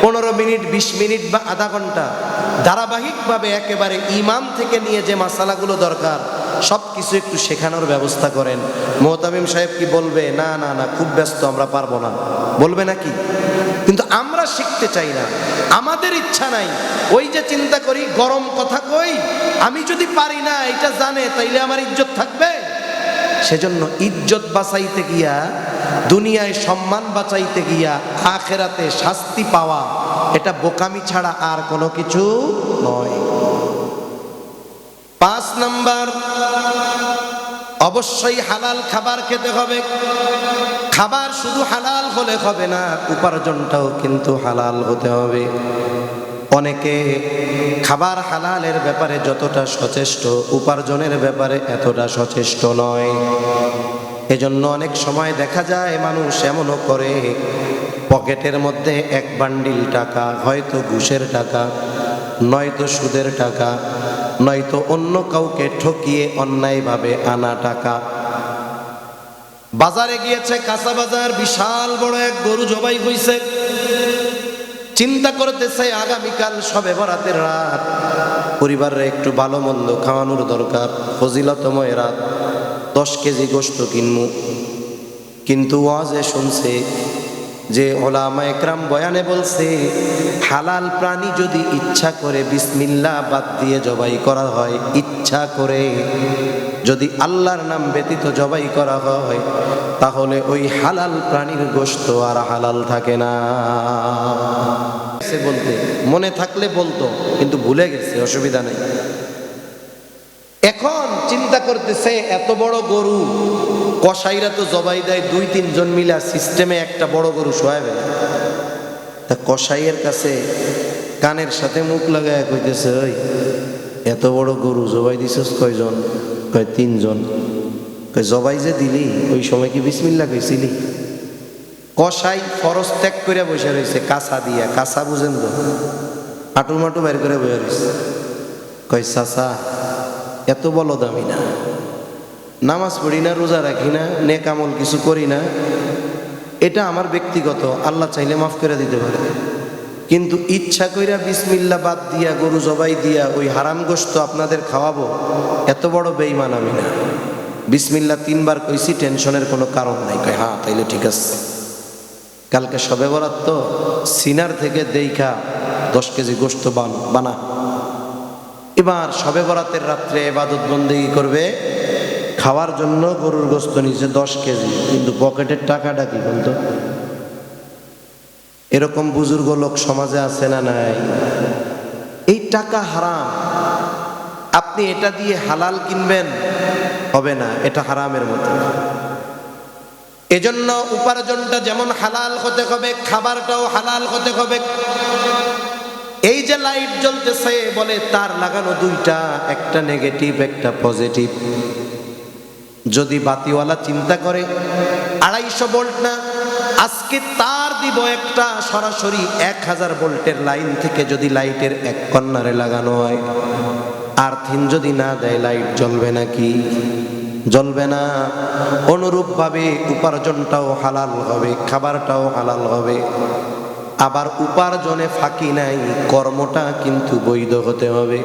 15 মিনিট 20 মিনিট বা আধা ঘন্টা ধারাবাহিকভাবে একেবারে ইমাম থেকে নিয়ে যে মাসালাগুলো দরকার সব কিছু একটু শেখানোর ব্যবস্থা করেন। মুহতামিম সাহেব কি বলবে? না না না, খুব ব্যস্ত, আমরা পারবো না, বলবে নাকি? কিন্তু আমরা শিখতে চাই না, আমাদের ইচ্ছা নাই। ওই যে চিন্তা করি, গরম কথা কই, আমি যদি পারি না এটা জানে, তাইলে আমার ইজ্জত থাকবে? সেজন্য ইজ্জত বাঁচাইতে গিয়া, দুনিয়ায় সম্মান বাঁচাইতে গিয়া আখিরাতে শাস্তি পাওয়া, এটা বোকামি ছাড়া আর কোনো কিছু নয়। 5 নাম্বার, অবশ্যই হালাল খাবার খেতে হবে। খাবার শুধু হালাল হলে হবে না, উপার্জনটাও কিন্তু হালাল হতে হবে। অনেকে খাবার হালালের ব্যাপারে যতটা সচেষ্ট, উপার্জনের ব্যাপারে এতটা সচেষ্ট নয়। এজন্য অনেক সময় দেখা যায় মানুষ এমনও করে, পকেটের মধ্যে এক বান্ডিল টাকা, হয়তো ঘুষের টাকা, নয়তো সুদের টাকা, নয়তো অন্য কাউকে ঠকিয়ে অন্যায়ভাবে আনা টাকা। বাজারে গিয়েছে, কাঁচা বাজার, বিশাল বড় এক গরু জবাই হইছে। চিন্তা করতেছে আগামীকাল শবে বরাতের রাত, পরিবারের একটু ভালো মন্দ খাওয়ানোর দরকার, ফজিলতময় রাত, 10 কেজি গোশত কিনবো। কিন্তু ওয়াজে শুনছে যে ওলামা একরাম বয়ানে বলছে, হালাল প্রাণী যদি ইচ্ছা করে বিসমিল্লাহ বাদ দিয়ে জবাই করা হয়, ইচ্ছা করে যদি আল্লাহর নাম ব্যতীত জবাই করা হয়, তাহলে ওই হালাল প্রাণীর গোশত আর হালাল থাকে না। বলতে মনে থাকলে বলতো, কিন্তু ভুলে গেছে, অসুবিধা নেই। এখন চিন্তা করতেছে এত বড় গরু, কসাইরা তো জবাই দেয় 2-3 জন মিলা সিস্টেমে একটা বড় গরু শোয়াবে। তা কসাইয়ের কাছে কানের সাথে মুখ লাগায় কইতেছে, ওই এত বড় গরু জবাই দিছস কয়জন? কয় 3 জন। কয় জবাই যে দিলি ওই সময় কি বিসমিল্লাহ কইছিলি? কসাই ফরজ ত্যাগ করে বসে রয়েছে, কাঁচা দিয়া, কাঁচা বুঝেন তো, হাঁটু মাটু বের করে বসে রয়েছে। কয় চাচা এত বলো দামি না, নামাজ পড়ি না, রোজা রাখি না, নেক আমল কিছু করি না, এটা আমার ব্যক্তিগত, আল্লাহ চাইলে মাফ করে দিতে পারে, কিন্তু ইচ্ছা কইরা বিসমিল্লাহ বাদ দিয়া গরু জবাই দিয়া ওই হারাম গোশত আপনাদের খাওয়াবো, এত বড় বেঈমান আমি না। বিসমিল্লাহ 3 বার কইছি, টেনশনের কোনো কারণ নাই। কয় হ্যাঁ তাইলে ঠিক আছে, কালকে শবে বরাত তো সিনার থেকে দেইখা 10 কেজি গোশত বানা। এবার শবে বরাতের রাত্রে ইবাদত বন্দেগী করবে, খাওয়ার জন্য গরুর গোশত নিচে 10 কেজি, কিন্তু পকেটের টাকাটা কি বলতো? এরকম বুজুর্গ লোক সমাজে আছে না নাই? এই টাকা হারাম, আপনি এটা দিয়ে হালাল কিনবেন, হবে না, এটা হারামের মতো। এজন্য উপার্জনটা যেমন হালাল হতে হবে, খাবারটাও হালাল হতে হবে। এই যে লাইট জ্বলতেছে, বলে তার লাগানো 2টা, একটা নেগেটিভ একটা পজিটিভ। যদি বাতিওয়ালা চিন্তা করে 250 ভোল্ট না, আজকে তার দিব একটা সরাসরি 1000 ভোল্টের লাইন থেকে যদি লাইটের এক কর্নারে লাগানো হয়, আর্থিন যদি না দেয় লাইট জ্বলবে নাকি? জ্বলবে না। অনুরূপভাবে উপার্জনটাও হালাল হবে, খাবারটাও হালাল হবে। আবার উপার্জনে ফাঁকি নাই, কর্মটা কিন্তু বৈধ হতে হবে।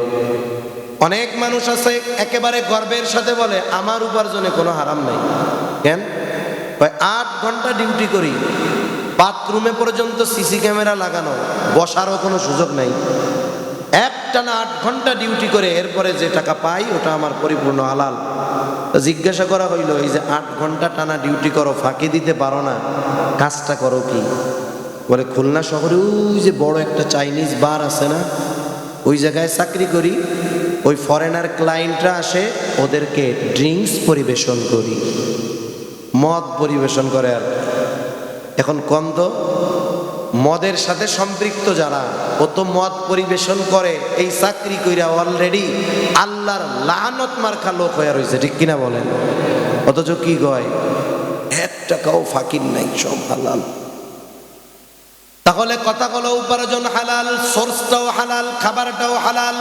অনেক মানুষ আছে একেবারে গর্বের সাথে বলে, আমার উপার্জনে কোনো হারাম নাই। কেন? 8 ঘন্টা ডিউটি করি, বাথরুমে পর্যন্ত সিসি ক্যামেরা লাগানো, বসারও কোনো সুযোগ নাই, একটানা 8 ঘন্টা ডিউটি করে এরপরে যে টাকা পাই ওটা আমার পরিপূর্ণ হালাল। জিজ্ঞাসা করা হইল, এই যে 8 ঘন্টা টানা ডিউটি করো, ফাঁকি দিতে পারো না, কাজটা করো কি? বলে খুলনা শহরে ওই যে বড় একটা চাইনিজ বার আছে না, ওই জায়গায় চাকরি করি, ওই ফরেনার ক্লায়েন্টরা আসে, ওদেরকে ড্রিঙ্কস পরিবেশন করি, মদ পরিবেশন করে। আর এখন কন্দ মদের সাথে সম্পৃক্ত যারা, ও তো মদ পরিবেশন করে, এই চাকরি কইরা অলরেডি আল্লাহর লানত মার্কা লোক হয়ে রয়েছে, ঠিক কিনা বলেন? অথচ কি কয়, 1 টাকাও ফাঁকির নাই, সব হালাল। তাহলে কথা হলো উপার্জন হালাল, সোর্সটাও হালাল, খাবারটাও হালাল।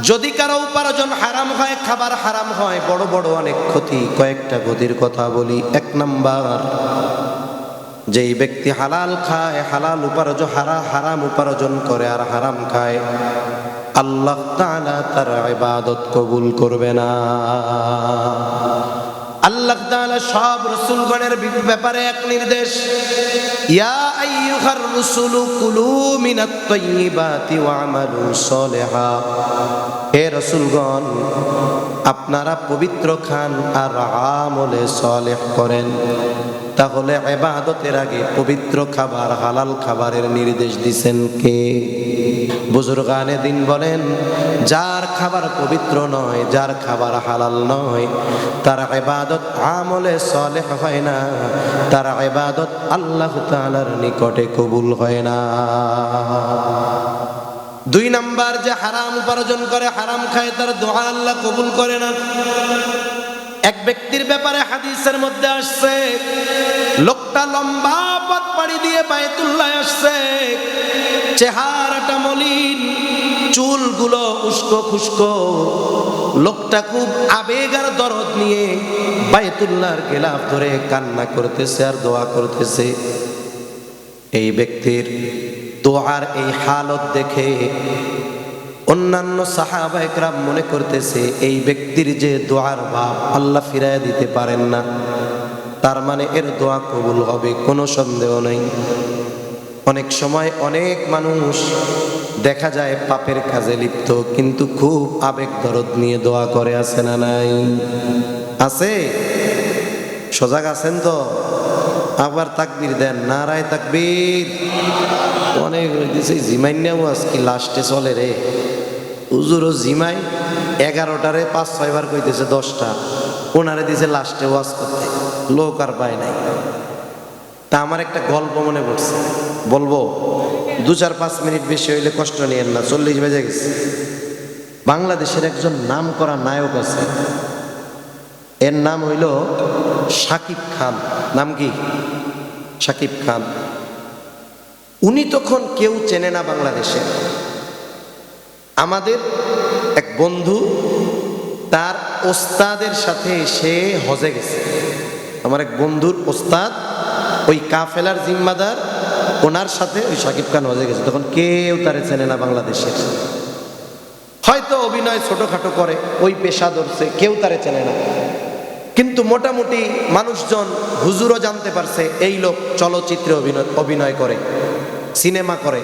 যদি কারো উপার্জন হারাম হয়, খাবার হারাম হয়, বড় বড় অনেক ক্ষতি। কয়েকটা ক্ষতির কথা বলি। 1 নাম্বার, যেই ব্যক্তি হালাল খায়, হালাল উপার্জন, হারাম উপার্জন করে আর হারাম খায়, আল্লাহ তাআলা তার ইবাদত কবুল করবে না। আল্লাহ তাআলা সব রাসূলগণের ব্যাপারে এক নির্দেশ, ইয়া আইয়ুহার রাসূলু কুলু মিনাত তাইয়্যিবাতি ওয়া'মালু সলিহা। হে রাসূলগণ, আপনারা পবিত্র খান আর আমলে সালেহ করেন। তাহলে ইবাদতের আগে পবিত্র খাবার হালাল খাবারের নির্দেশ দিয়েছেন কে? বুজুর্গানে দিন বলেন, যার খাবার পবিত্র নয়, যার খাবার হালাল নয়, তার ইবাদত আমলে সালেহ হয় না, তার ইবাদত আল্লাহ তাআলার নিকটে কবুল হয় না। 2 নাম্বার, যে হারাম উপার্জন করে, হারাম খায়, তার দোয়া আল্লাহ কবুল করে না। এক ব্যক্তির ব্যাপারে হাদিসের মধ্যে আসছে, লোকটা লম্বা পথ পাড়ি দিয়ে বায়তুল্লাহ আসছে, চেহারাটা মলিন, চুলগুলো উস্কো খুস্কো, লোকটা খুব আবেগ আর দরদ নিয়ে বায়তুল্লাহর গিলাফ ধরে কান্না করতেছে আর দোয়া করতেছে। এই ব্যক্তির দোয়ার এই হালত দেখে অন্যান্য সাহাবা একরাম মনে করতেছে এই ব্যক্তির যে দোয়ার ভাব আল্লাহ ফিরাইয়া দিতে পারেন না, তার মানে এর দোয়া কবুল হবে, কোনো সন্দেহ নেই। অনেক সময় অনেক মানুষ দেখা যায় পাপের কাজে লিপ্ত, কিন্তু খুব আবেগ দরদ নিয়ে দোয়া করে, আছে না নাই? আছে? সজাগ আছেন তো? আবার তাকবীর দেন, নারায়ে তাকবীর। অনেক হইতেছে জিমাইন্যাও আজকে লাস্টে চলে রে, হুজুরও জিমাই 11টারে 5-6 বার কইতেছে, 10টা ওনারে দিছে লাস্টে ওয়াজ করতে, লোক আর পায় নাই। তা আমার একটা গল্প মনে পড়ছে, বলবো? 2-4-5 মিনিট বেশি হইলে কষ্ট নিয়েন না, 40 বেজে গেছে। বাংলাদেশের একজন নাম করা নায়ক আছে, এর নাম হইল শাকিব খান। নাম কি? শাকিব খান। উনি তখন কেউ চেনে না বাংলাদেশে। আমাদের এক বন্ধু তার ওস্তাদের সাথে সে হজে গেছে। আমার এক বন্ধুর ওস্তাদ ওই কাফেলার জিম্মাদার, ওনার সাথে ওই শাকিব খান হজে গেছে। তখন কেউ তারে চেনে না বাংলাদেশের। হয়তো অভিনয় ছোটখাটো করে, ওই পেশা ধরছে, কেউ তারে চেনে না। কিন্তু মোটামুটি মানুষজন, হুজুরও জানতে পারছে এই লোক চলচ্চিত্রে অভিনয় করে, সিনেমা করে,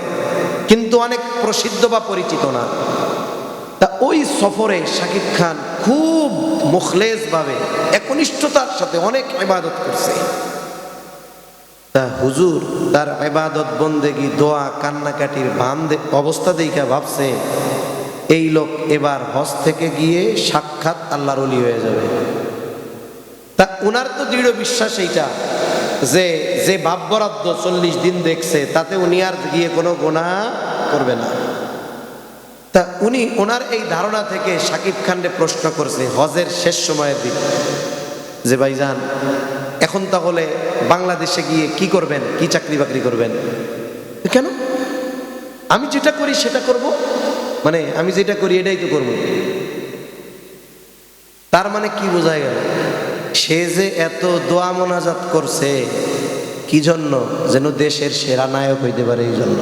কিন্তু অনেক প্রসিদ্ধ বা পরিচিত না। তা ওই সফরে শাকিব খান খুব মুখলেস ভাবে, একনিষ্ঠতার সাথে অনেক ইবাদত করছে। তা হুজুর তার ইবাদত বন্দেগী দোয়া কান্নাকাটির অবস্থা দেখে ভাবছে এই লোক এবার হজ থেকে গিয়ে সাক্ষাৎ আল্লাহর ওলি হয়ে যাবে। তা উনার তো দৃঢ় বিশ্বাস এইটা যে যে বাপ বরাদ্দ 40 দিন দেখছে, তাতে উনি আর গিয়ে কোনো গুনাহ করবে না। তা উনি ওনার এই ধারণা থেকে শাকিব খানকে প্রশ্ন করছে হজের শেষ সময়ের দিন, যে ভাইজান এখন তাহলে বাংলাদেশে গিয়ে কি করবেন, কি চাকরি বাকরি করবেন? কেন? আমি যেটা করি সেটা করব, মানে আমি যেটা করি এটাই তো করব। তার মানে কি বোঝা গেল? সে যে এত দোয়া মোনাজাত করছে কি জন্য? যেন দেশের সেরা নায়ক হইতে পারে, এই জন্য।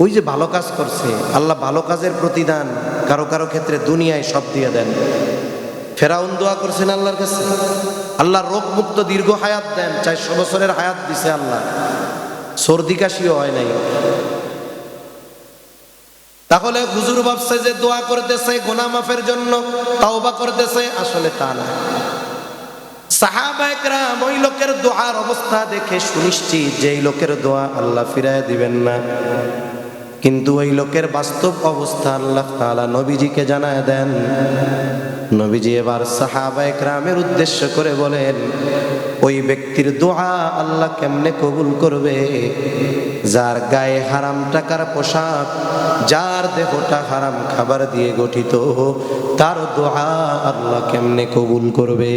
ওই যে ভালো কাজ করছে, আল্লাহ ভালো কাজের প্রতিদান কারো কারো ক্ষেত্রে দুনিয়ায় সব দিয়ে দেন। ফেরাউন দোয়া করছেন আল্লাহর কাছে, আল্লাহ রোগ মুক্ত দীর্ঘ হায়াত দেন, 400 বছরের হায়াত দিছে আল্লাহ, সর্দি কাশিও হয় নাই। তাহলে হুজুর ভাবছে যে দোয়া করতেছে গুনাহ মাফের জন্য, তাওবা করতেছে, আসলে তা না। সাহাবায়ে কেরাম ওই লোকের দোয়ার অবস্থা দেখে সুনিশ্চিত যে এই লোকের দোয়া আল্লাহ ফিরায় দিবেন না। কিন্তু ওই লোকের বাস্তব অবস্থা আল্লাহ তাআলা নবীজিকে জানায় দেন। নবীজি এবার সাহাবায়ে কেরামের উদ্দেশ্য করে বলেন, ওই ব্যক্তির দোয়া আল্লাহ কেমনে কবুল করবে? যার গায়ে হারাম টাকার পোশাক, যার দেহটা হারাম খাবার দিয়ে গঠিত, তার দোয়া আল্লাহ কেমনে কবুল করবে?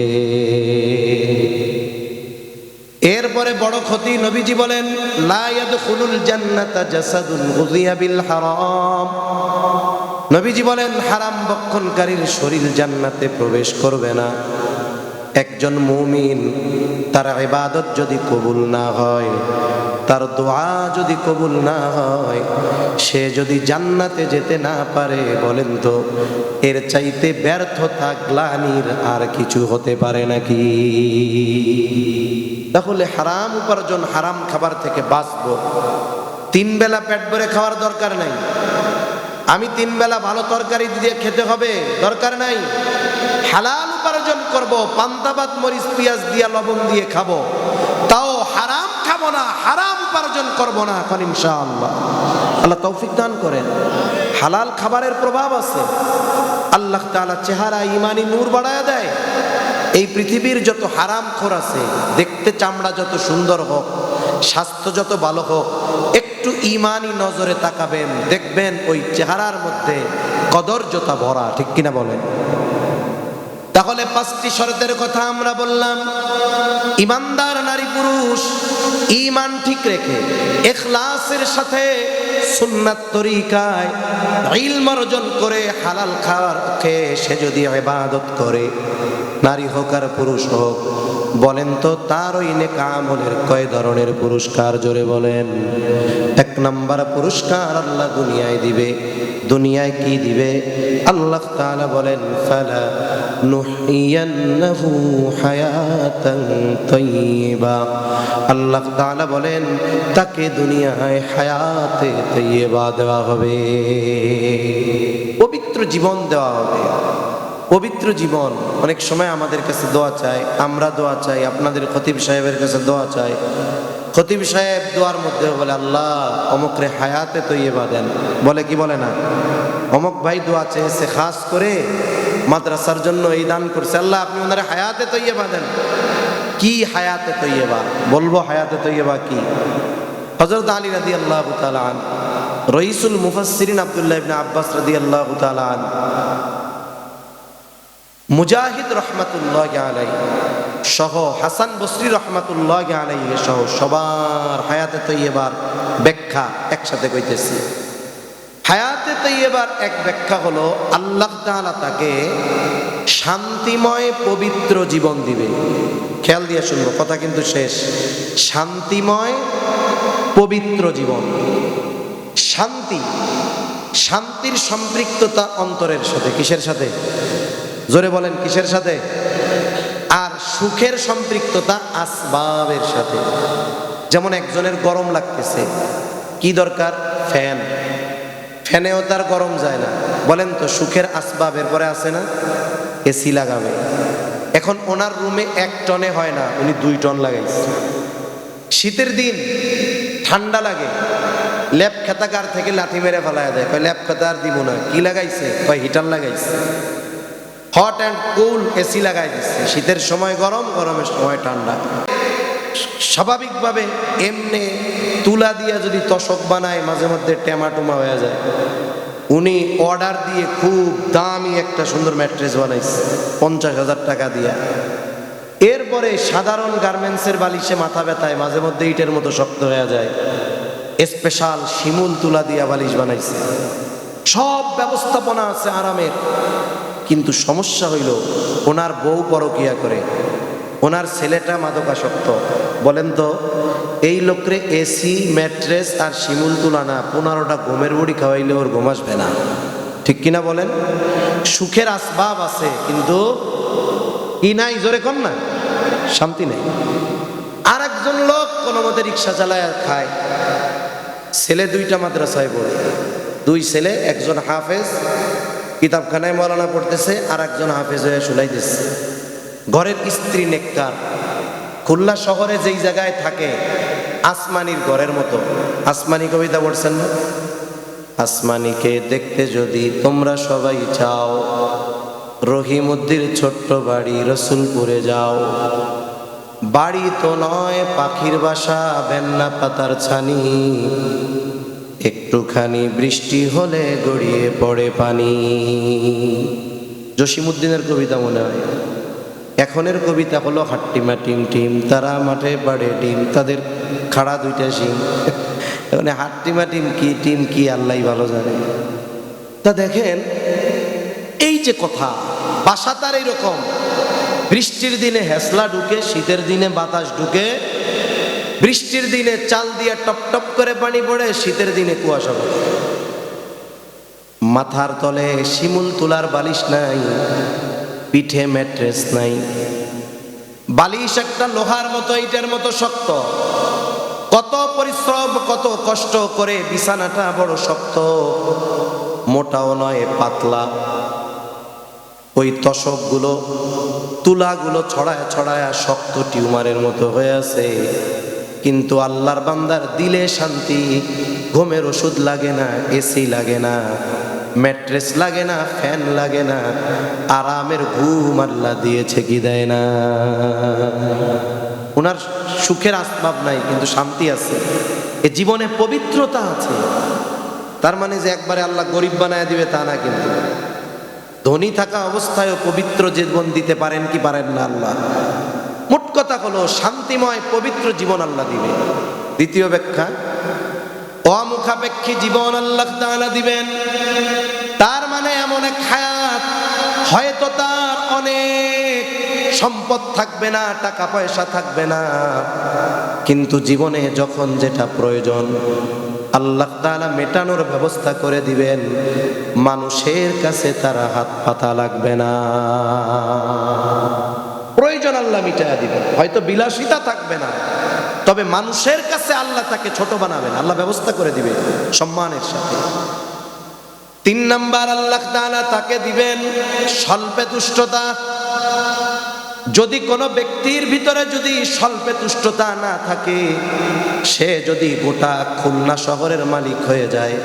এরপরে বড় ক্ষতি, নবীজি বলেন লা ইয়াদখুলুল জান্নাতা জাসাদুন গুযিয়া বিল হারাম। নবীজি বলেন হারাম ভক্ষণকারীর শরীর জান্নাতে প্রবেশ করবে না। একজন মুমিন তার ইবাদত যদি কবুল না হয়, তার দোয়া যদি কবুল না হয়, সে যদি জান্নাতে যেতে না পারে, বলেন তো এর চাইতে ব্যর্থতা গ্লানির আর কিছু হতে পারে নাকি? তাহলে হারাম উপার্জন, হারাম খাবার থেকে বাঁচবো। 3 বেলা পেট ভরে খাওয়ার দরকার নাই। আমি 3 বেলা ভালো তরকারি দিয়ে খেতে হবে, দরকার নাই। হালাল উপার্জন করব, পান্তা ভাত মরিচ পেঁয়াজ দিয়া লবণ দিয়ে খাবো, তাও হারাম খাবো না, হারাম উপার্জন করব না, এখন ইনশাআল্লাহ। আল্লাহ তৌফিক দান করেন। হালাল খাবারের প্রভাব আছে, আল্লাহ তাআলা চেহারা ইমানি নূর বাড়ায়া দেয়। এই পৃথিবীর যত হারাম খোর আছে, দেখতে চামড়া যত সুন্দর হোক, স্বাস্থ্য যত ভালো হোক, একটু ইমানি নজরে তাকাবেন, দেখবেন ওই চেহারার মধ্যে কদর্যতা ভরা, ঠিক কিনা বলেন? তাহলে 5টি শর্তের কথা আমরা বললাম। ইমানদার নারী পুরুষ ঈমান ঠিক রেখে ইখলাসের সাথে সুন্নাত তরিকায় ইলম অর্জন করে হালাল খাবার খেয়ে সে যদি ইবাদত করে, নারী হোক আর পুরুষ হোক, বলেন তো তার ওই নেক আমলের কয় ধরনের পুরস্কার? জোরে বলেন। 1 নাম্বার পুরস্কার আল্লাহ দুনিয়ায় দিবে। দুনিয়ায় কি দিবে? আল্লাহ তাআলা বলেন, ফালা নুহইয়ান্নাহু হায়াতান তাইয়্যিবা। আল্লাহ তাআলা বলেন তাকে দুনিয়ায় হায়াতে তাইয়্যিবা দেওয়া হবে, পবিত্র জীবন দেওয়া হবে। পবিত্র জীবন। অনেক সময় আমাদের কাছে দোয়া চায়, আমরা দোয়া চাই, আপনাদের খতিব সাহেবের কাছে দোয়া চাই। খতিব সাহেব দোয়ার মধ্যে বলে, আল্লাহ অমুক রে হায়াতে তৈয়বা দেন, বলে কি বলে না? অমুক ভাই দোয়া চেয়েছে খাস করে মাদ্রাসার জন্য, এই দান করছে, আল্লাহ আপনি ওনারে হায়াতে তৈয়বা দেন। কি হায়াতে তৈয়বা? বলবো হায়াতে তৈয়বা কি? হযরত আলী রাদিয়াল্লাহু তাআলা আনহু, রাইসুল মুফাসসিরিন আব্দুল্লাহ ইবনে আব্বাস রাদিয়াল্লাহু তাআলা আনহু, মুজাহিদ রহমাতুল্লাহি আলাইহি সহ হাসান বসরি রহমাতুল্লাহি আলাইহি সহ সবার হায়াতে তৈয়বার ব্যাখ্যা একসাথে কইতেছি। হায়াতে তৈয়বার এক ব্যাখ্যা হলো, আল্লাহ তাআলা তাকে শান্তিময় পবিত্র জীবন দিবে। খেয়াল দিয়ে শুনবো, কথা কিন্তু শেষ। শান্তিময় পবিত্র জীবন। শান্তি, শান্তির সম্পৃক্ততা অন্তরের সাথে। কিসের সাথে? জোরে বলেন, কিসের সাথে? আর সুখের সম্পৃক্ততা আসবাবের সাথে। যেমন একজনের গরম লাগতেছে, কি দরকার? ফ্যান। ফ্যানেও তার গরম যায় না, বলেন তো সুখের আসবাবের পরে আছে না? এসি লাগাবে। এখন ওনার রুমে 1 টনে হয় না, উনি 2 টন লাগাইছে। শীতের দিন ঠান্ডা লাগে, ল্যাপ খেতাকার থেকে লাঠি মেরে ফেলায় দেয়, কয় ল্যাপ খেতা আর দিব না। কি লাগাইছে? কয় হিটার লাগাইছে। হট অ্যান্ড কুল এসি লাগাই দিচ্ছে। শীতের সময় গরম, গরমের সময় ঠান্ডা। স্বাভাবিকভাবে এমনি তুলা দিয়া যদি তোশক বানায়, মাঝে মধ্যে টেমাটুমা হয়ে যায়। উনি অর্ডার দিয়ে খুব দামি একটা সুন্দর ম্যাট্রেস বানাইছে 50,000 টাকা দিয়া। এরপরে সাধারণ গার্মেন্টসের বালিশে মাথা ব্যথায়, মাঝে মধ্যে ইটের মতো শক্ত হয়ে যায়। স্পেশাল শিমুল তুলা দিয়া বালিশ বানাইছে। সব ব্যবস্থাপনা আছে আরামের, কিন্তু সমস্যা হইল ওনার বউ পরকিয়া করে, ওনার ছেলেটা মাদকাসক্ত। বলেন তো এই লোকরে এসি, ম্যাট্রেস আর শিমুল তুলা না 15টা ঘুমের বুড়ি খাওয়াইলে ওর ঘুম আসবে না, ঠিক কিনা বলেন? সুখের আসবাব আছে, কিন্তু কি নাই? জোরে কম না, শান্তি নেই। আর একজন লোক কোনো মতে রিক্সা চালায় খায়, ছেলে 2টা মাদ্রাসায় পড়ে, 2 ছেলে, একজন হাফেজ কিতাবখানায় মৌলানা পড়তেছে, আর একজন হাফেজ হয়ে শুনাইতেছে। ঘরের স্ত্রী নেককার। খুলনা শহরে যেই জায়গায় থাকে আসমানির ঘরের মতো। আসমানি কবিতা পড়ছেন না? আসমানিকে দেখতে যদি তোমরা সবাই চাও, রহিমউদ্দির ছোট্ট বাড়ি রসুলপুরে যাও। বাড়ি তো নয় পাখির বাসা, বেন্না পাতার ছানি, একটুখানি বৃষ্টি হলে গড়িয়ে পড়ে পানি। জসিমউদ্দিনের কবিতা মনে হয়। এখনের কবিতা হলো হাট্টিমা টিম টিম, তারা মাঠে পাড়ে ডিম, তাদের খাড়া 2টা শিম। এখন হাট্টিমা টিম কি আল্লাহ ভালো জানে। তা দেখেন এই যে কথা, বাসা তার এইরকম। বৃষ্টির দিনে হেসলা ঢুকে, শীতের দিনে বাতাস ঢুকে। বৃষ্টির দিনে চাল দিয়ে টপ টপ করে পানি পড়ে, শীতের দিনে কুয়াশা পড়ে। মাথার তলে শিমুল তুলার বালিশ নাই, পিঠে ম্যাট্রেস নাই। বালিশ একটা লোহার মতো, ইটের মতো শক্ত। কত পরিশ্রম, কত কষ্ট করে বিছানাটা বড় শক্ত। মোটাও নয় পাতলা। ওই তশকগুলো তুলাগুলো ছড়ায় ছড়ায় শক্ত টিউমারের মতো হয়ে আছে। কিন্তু আল্লাহর বান্দার দিলে শান্তি, ঘুমের ওষুধ লাগে না, এসি লাগে না, ম্যাট্রেস লাগে না, ফ্যান লাগে না, আরামের ঘুম আল্লাহ দিয়েছে কি দেয় না? ওনার সুখের আসবাব নাই কিন্তু শান্তি আছে, এ জীবনে পবিত্রতা আছে। তার মানে যে একবারে আল্লাহ গরিব বানায় দিবে তা না, কিন্তু ধনী থাকা অবস্থায়ও পবিত্র জীবন দিতে পারেন কি পারেন না আল্লাহ। মোট কথা হলো শান্তিময় পবিত্র জীবন আল্লাহ দিবে। দ্বিতীয় ব্যাখ্যা, অমুখাপেক্ষী জীবন আল্লাহ তাআলা দিবেন। তার মানে এমন এক হায়াত, হয়তো তার অনেক সম্পদ থাকবে না, টাকা পয়সা থাকবে না, কিন্তু জীবনে যখন যেটা প্রয়োজন আল্লাহ তাআলা মেটানোর ব্যবস্থা করে দিবেন। মানুষের কাছে তারা হাত পাতা লাগবে না, প্রয়োজন আল্লাহ মিটায়া দিবেন। হয়তো বিলাসিতা থাকবে না, তবে মানুষের কাছে আল্লাহ তাকে ছোট বানাবেন, আল্লাহ ব্যবস্থা করে দিবেন সম্মানের সাথে। 3 নাম্বার, আল্লাহ তাআলা তাকে দিবেন স্বল্পে তুষ্টতা। যদি কোনো ব্যক্তির ভিতরে যদি স্বল্পে তুষ্টতা না থাকে, সে যদি গোটা খুলনা শহরের মালিক হয়ে যায়,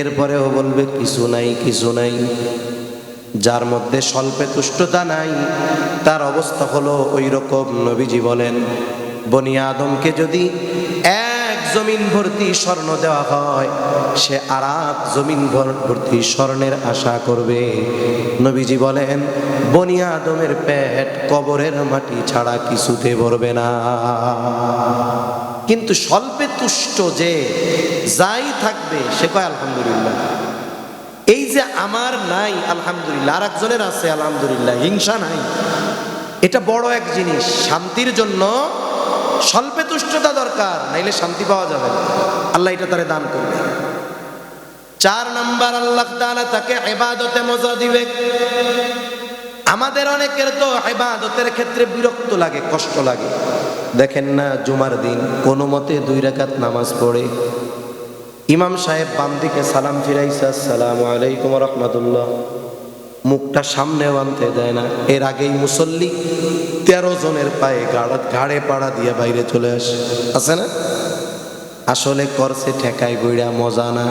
এরপরেও বলবে কিছু নাই কিছু নাই। যার মধ্যে স্বল্পে তুষ্টতা নাই তার অবস্থা হলো ওই রকম। নবীজি বলেন, বনি আদমকে যদি এক জমিন ভর্তি স্বর্ণ দেওয়া হয়, সে আর এক জমিন ভর্তি স্বর্ণের আশা করবে। নবীজি বলেন, বনি আদমের পেট কবরের মাটি ছাড়া কিছুতে ভরবে না। কিন্তু স্বল্পে তুষ্ট যে যাই থাকবে সে কয় আলহামদুলিল্লাহ। এই যে আমার নাই আলহামদুলিল্লাহ, আর একজনের আছে আলহামদুলিল্লাহ, হিংসা নাই, এটা বড় এক জিনিস। শান্তির জন্য স্বল্পে তুষ্টতা দরকার, নাইলে শান্তি পাওয়া যাবে না। আল্লাহ এটা তারে দান করবে। 4 নাম্বার, আল্লাহ তাআলা তাকে ইবাদতে মজা দিবে। আমাদের অনেকের তো ইবাদতের ক্ষেত্রে বিরক্ত লাগে, কষ্ট লাগে। দেখেন না, জুমার দিন কোনো মতে 2 রাকাত নামাজ পড়ে ইমাম সাহেব বাম দিকে সালাম ফিরাইছে, আসসালামু আলাইকুম ওয়া রাহমাতুল্লাহ, মুখটা সামনে আনতে দেয় না। এর আগেই মুসল্লি 13 জনের পায়ে ঘাড়ে পাড়া দিয়ে বাইরে চলে আসে, আছে না? আসলে করছে ঠেকাই বইড়া, মজা না।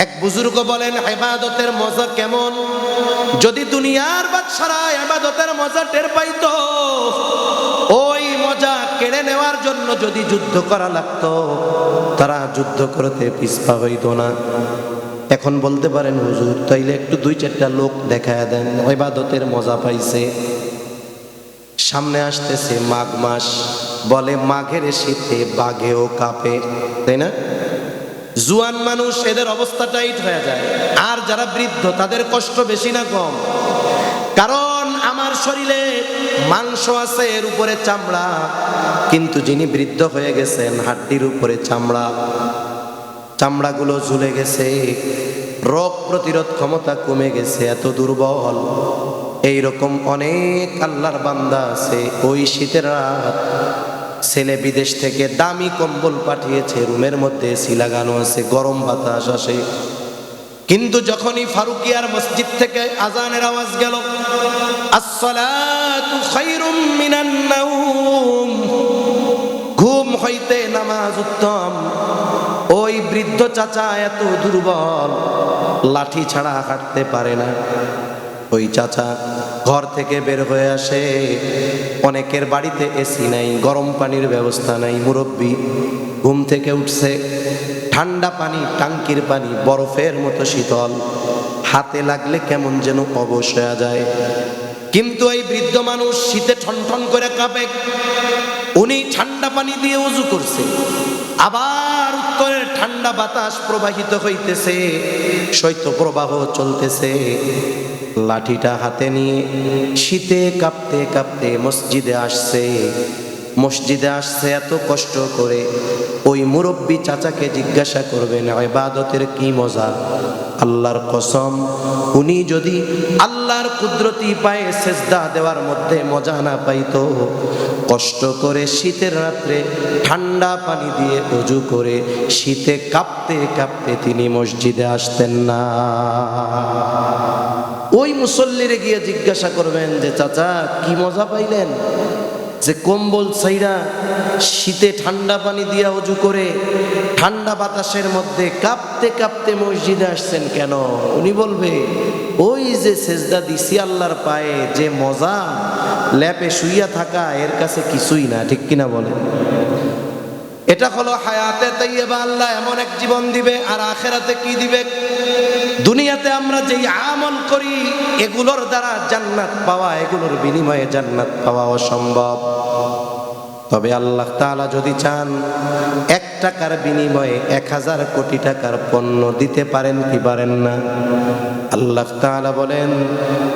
এক বুজুর্গ বলেন, ইবাদতের মজা কেমন? যদি দুনিয়ার বাদশারা ইবাদতের মজা টের পাইতো, ওই মজা কেড়ে নেওয়ার জন্য যদি যুদ্ধ করা লাগতো, তারা যুদ্ধ করতে পিছপা হইতো না। এখন বলতে পারেন, হুজুর তাইলে একটু 2-4টা লোক দেখায় দেন ইবাদতের মজা পাইছে। সামনে আসতেছে মাঘ মাস, বলে মাঘের শীতে বাঘেও কাঁপে, তাই না? জুয়ান মানুষ, এদের অবস্থা টাইট হয়ে যায়। আর যারা বৃদ্ধ তাদের কষ্ট বেশি না কম? কারণ আমার শরীরে মাংস আছে, এর উপরে চামড়া, কিন্তু যিনি বৃদ্ধ হয়ে গেছেন হাড্ডির উপরে চামড়া, চামড়াগুলো ঝুলে গেছে, রোগ প্রতিরোধ ক্ষমতা কমে গেছে, এত দুর্বল। এইরকম অনেক আল্লাহর বান্দা আছে। ওই শীতের রাত ছেলে বিদেশ থেকে দামি কম্বল পাঠিয়েছে, রুমের মধ্যে এসি লাগানো আছে, গরম বাতাস আসে, কিন্তু যখনই ফারুকিয়ার মসজিদ থেকে আজানের আওয়াজ গেল, আসসালাতু খায়রুম মিনান নাওম, ঘুম হইতে নামাজ উত্তম, ওই বৃদ্ধ চাচা এত দুর্বল, লাঠি ছাড়া হাঁটতে পারে না। ওই চাচা ঘর থেকে বের হয়ে আসে। অনেকের বাড়িতে এসি নাই, গরম পানির ব্যবস্থা নাই। মুরব্বী ঘুম থেকে উঠছে, ঠান্ডা পানি, টাঙ্কির পানি বরফের মতো শীতল, হাতে লাগলে কেমন যেন অবশ হয়ে যায়। কিন্তু এই বৃদ্ধ মানুষ শীতে ঠনঠন করে কাঁপে। উনি ঠান্ডা পানি দিয়ে ওযু করছে, আবার উত্তরের ঠান্ডা বাতাস প্রবাহিত হইতেছে, শৈত্য প্রবাহ চলতেছে। লাঠিটা হাতে নিয়ে শীতে কাঁপতে কাঁপতে মসজিদে আসছে। মসজিদে আসছে এত কষ্ট করে। ওই মুরব্বী চাচাকে জিজ্ঞাসা করবেন ইবাদতের কি মজা? আল্লাহর কসম, উনি যদি আল্লাহর কুদরতি পায়ে সেজদা দেওয়ার মধ্যে মজা না পাইতো, কষ্ট করে শীতের রাত্রে ঠান্ডা পানি দিয়ে ওযু করে শীতে কাঁপতে কাঁপতে তিনি মসজিদে আসতেন না। ওই মুসল্লিরে গিয়ে জিজ্ঞাসা করবেন যে চাচা কি মজা পাইলেন যে কম্বল ছাইরা শীতে ঠান্ডা পানি দিয়া ওযু করে ঠান্ডা বাতাসের মধ্যে কাঁপতে কাঁপতে মসজিদে আসছেন কেন? উনি বলবে ওই যে সেজদা দিছি আল্লাহর পায়ে, যে মজা, ল্যাপে শুইয়া থাকা এর কাছে কিছুই না। ঠিক কিনা বলেন? এটা হলো হায়াতে তাইয়্যিবা। আল্লাহ এমন এক জীবন দিবে, আর আখিরাতে কি দিবে? দুনিয়াতে আমরা যেই আমল করি এগুলোর দ্বারা জান্নাত পাওয়া, এগুলোর বিনিময়ে জান্নাত পাওয়া অসম্ভব। তবে আল্লাহ তাআলা যদি চান 1 টাকার বিনিময়ে 1000 কোটি টাকার পণ্য দিতে পারেন কি পারেন না? আল্লাহ তাআলা বলেন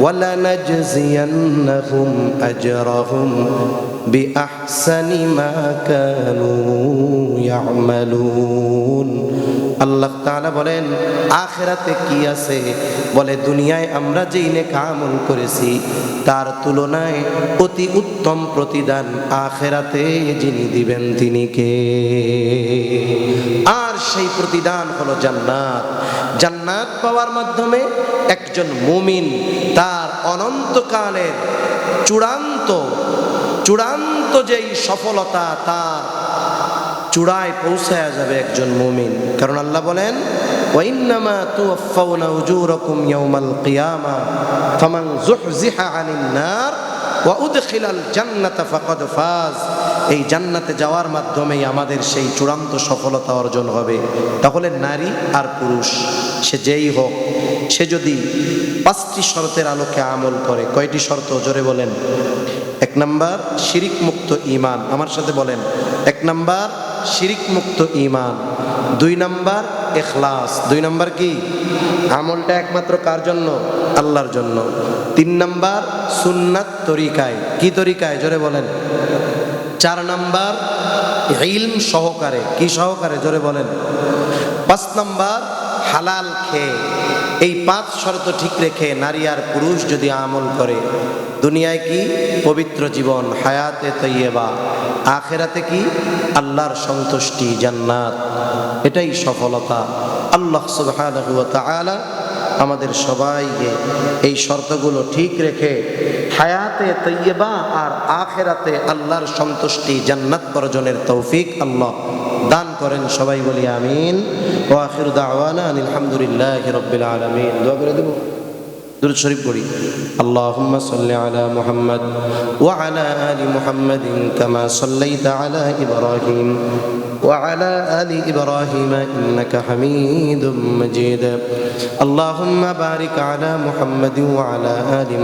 ওয়ালা নাজজিয়ান্নাহুম আজরাহুম বিআহসানি মা কানু ইয়ামালুন। আল্লাহ তাআলা বলেন আখিরাতে কি আছে? বলে দুনিয়ায় আমরা যেই নেক আমল করেছি তার তুলনায় অতি উত্তম প্রতিদান আখিরাতে যিনি দিবেন তিনি কে? আর সেই প্রতিদান হলো জান্নাত। জান্নাত পাওয়ার মাধ্যমে একজন মুমিন তার অনন্তকালের চূড়ান্ত যেই সফলতা, তার চূড়ায় পৌঁছায়া যাবে একজন মুমিন। কারণ আল্লাহ বলেন ওয়াইন্নামা তুওয়াফাউনা উজুরাকুম ইয়াউমাল কিয়ামা ফামান যুহজিহা আনিন নার ওয়া উদখিলাল জান্নাতা ফাকাদ ফাজ। এই জান্নাতে যাওয়ার মাধ্যমেই আমাদের সেই চূড়ান্ত সফলতা অর্জন হবে। তাহলে নারী আর পুরুষ সে যেই হোক, সে যদি 5টি শর্তের আলোকে আমল করে, কয়টি শর্ত জোরে বলেন? 1 নাম্বার শিরিক মুক্ত ঈমান। আমার সাথে বলেন, 1 নাম্বার শিরিক মুক্ত ঈমান, 2 নাম্বার ইখলাস। 2 নাম্বার কি? আমলটা একমাত্র কার জন্য? আল্লাহর জন্য। 3 নাম্বার সুন্নাত তরিকায়। কি তরিকায়? জোরে বলেন। 4 নাম্বার ইলম সহকারে। কি সহকারে? জোরে বলেন। 5 নাম্বার হালাল খেয়ে। এই 5 শর্ত ঠিক রেখে নারী আর পুরুষ যদি আমল করে, দুনিয়ায় কি? পবিত্র জীবন, হায়াতে তাইয়্যিবা। আখিরাতে কি? আল্লাহর সন্তুষ্টি, জান্নাত। এটাই সফলতা। আল্লাহ সুবহানাহু ওয়া তাআলা আমাদের সবাইকে এই শর্তগুলো ঠিক রেখে হায়াতে তাইয়্যিবা আর আখিরাতে আল্লাহর সন্তুষ্টি, জান্নাত অর্জনের তৌফিক আল্লাহ দান করেন। সবাই বলি আমিন। ওয়া আখিরু দাওয়ানা আলহামদুলিল্লাহি রাব্বিল আলামিন। দোয়া করে দেব, দুরূদ শরীফ পড়ি। আল্লাহুম্মা সাল্লি আলা মুহাম্মাদ ওয়া আলা আলি মুহাম্মাদিন কামা সাল্লাইতা আলা ইব্রাহিম ওয়া আলা আলি ইব্রাহিম ইন্নাকা হামিদুম মাজিদ। আল্লাহুম্মা বারিক আলা মুহাম্মাদিন ওয়া আলা আলি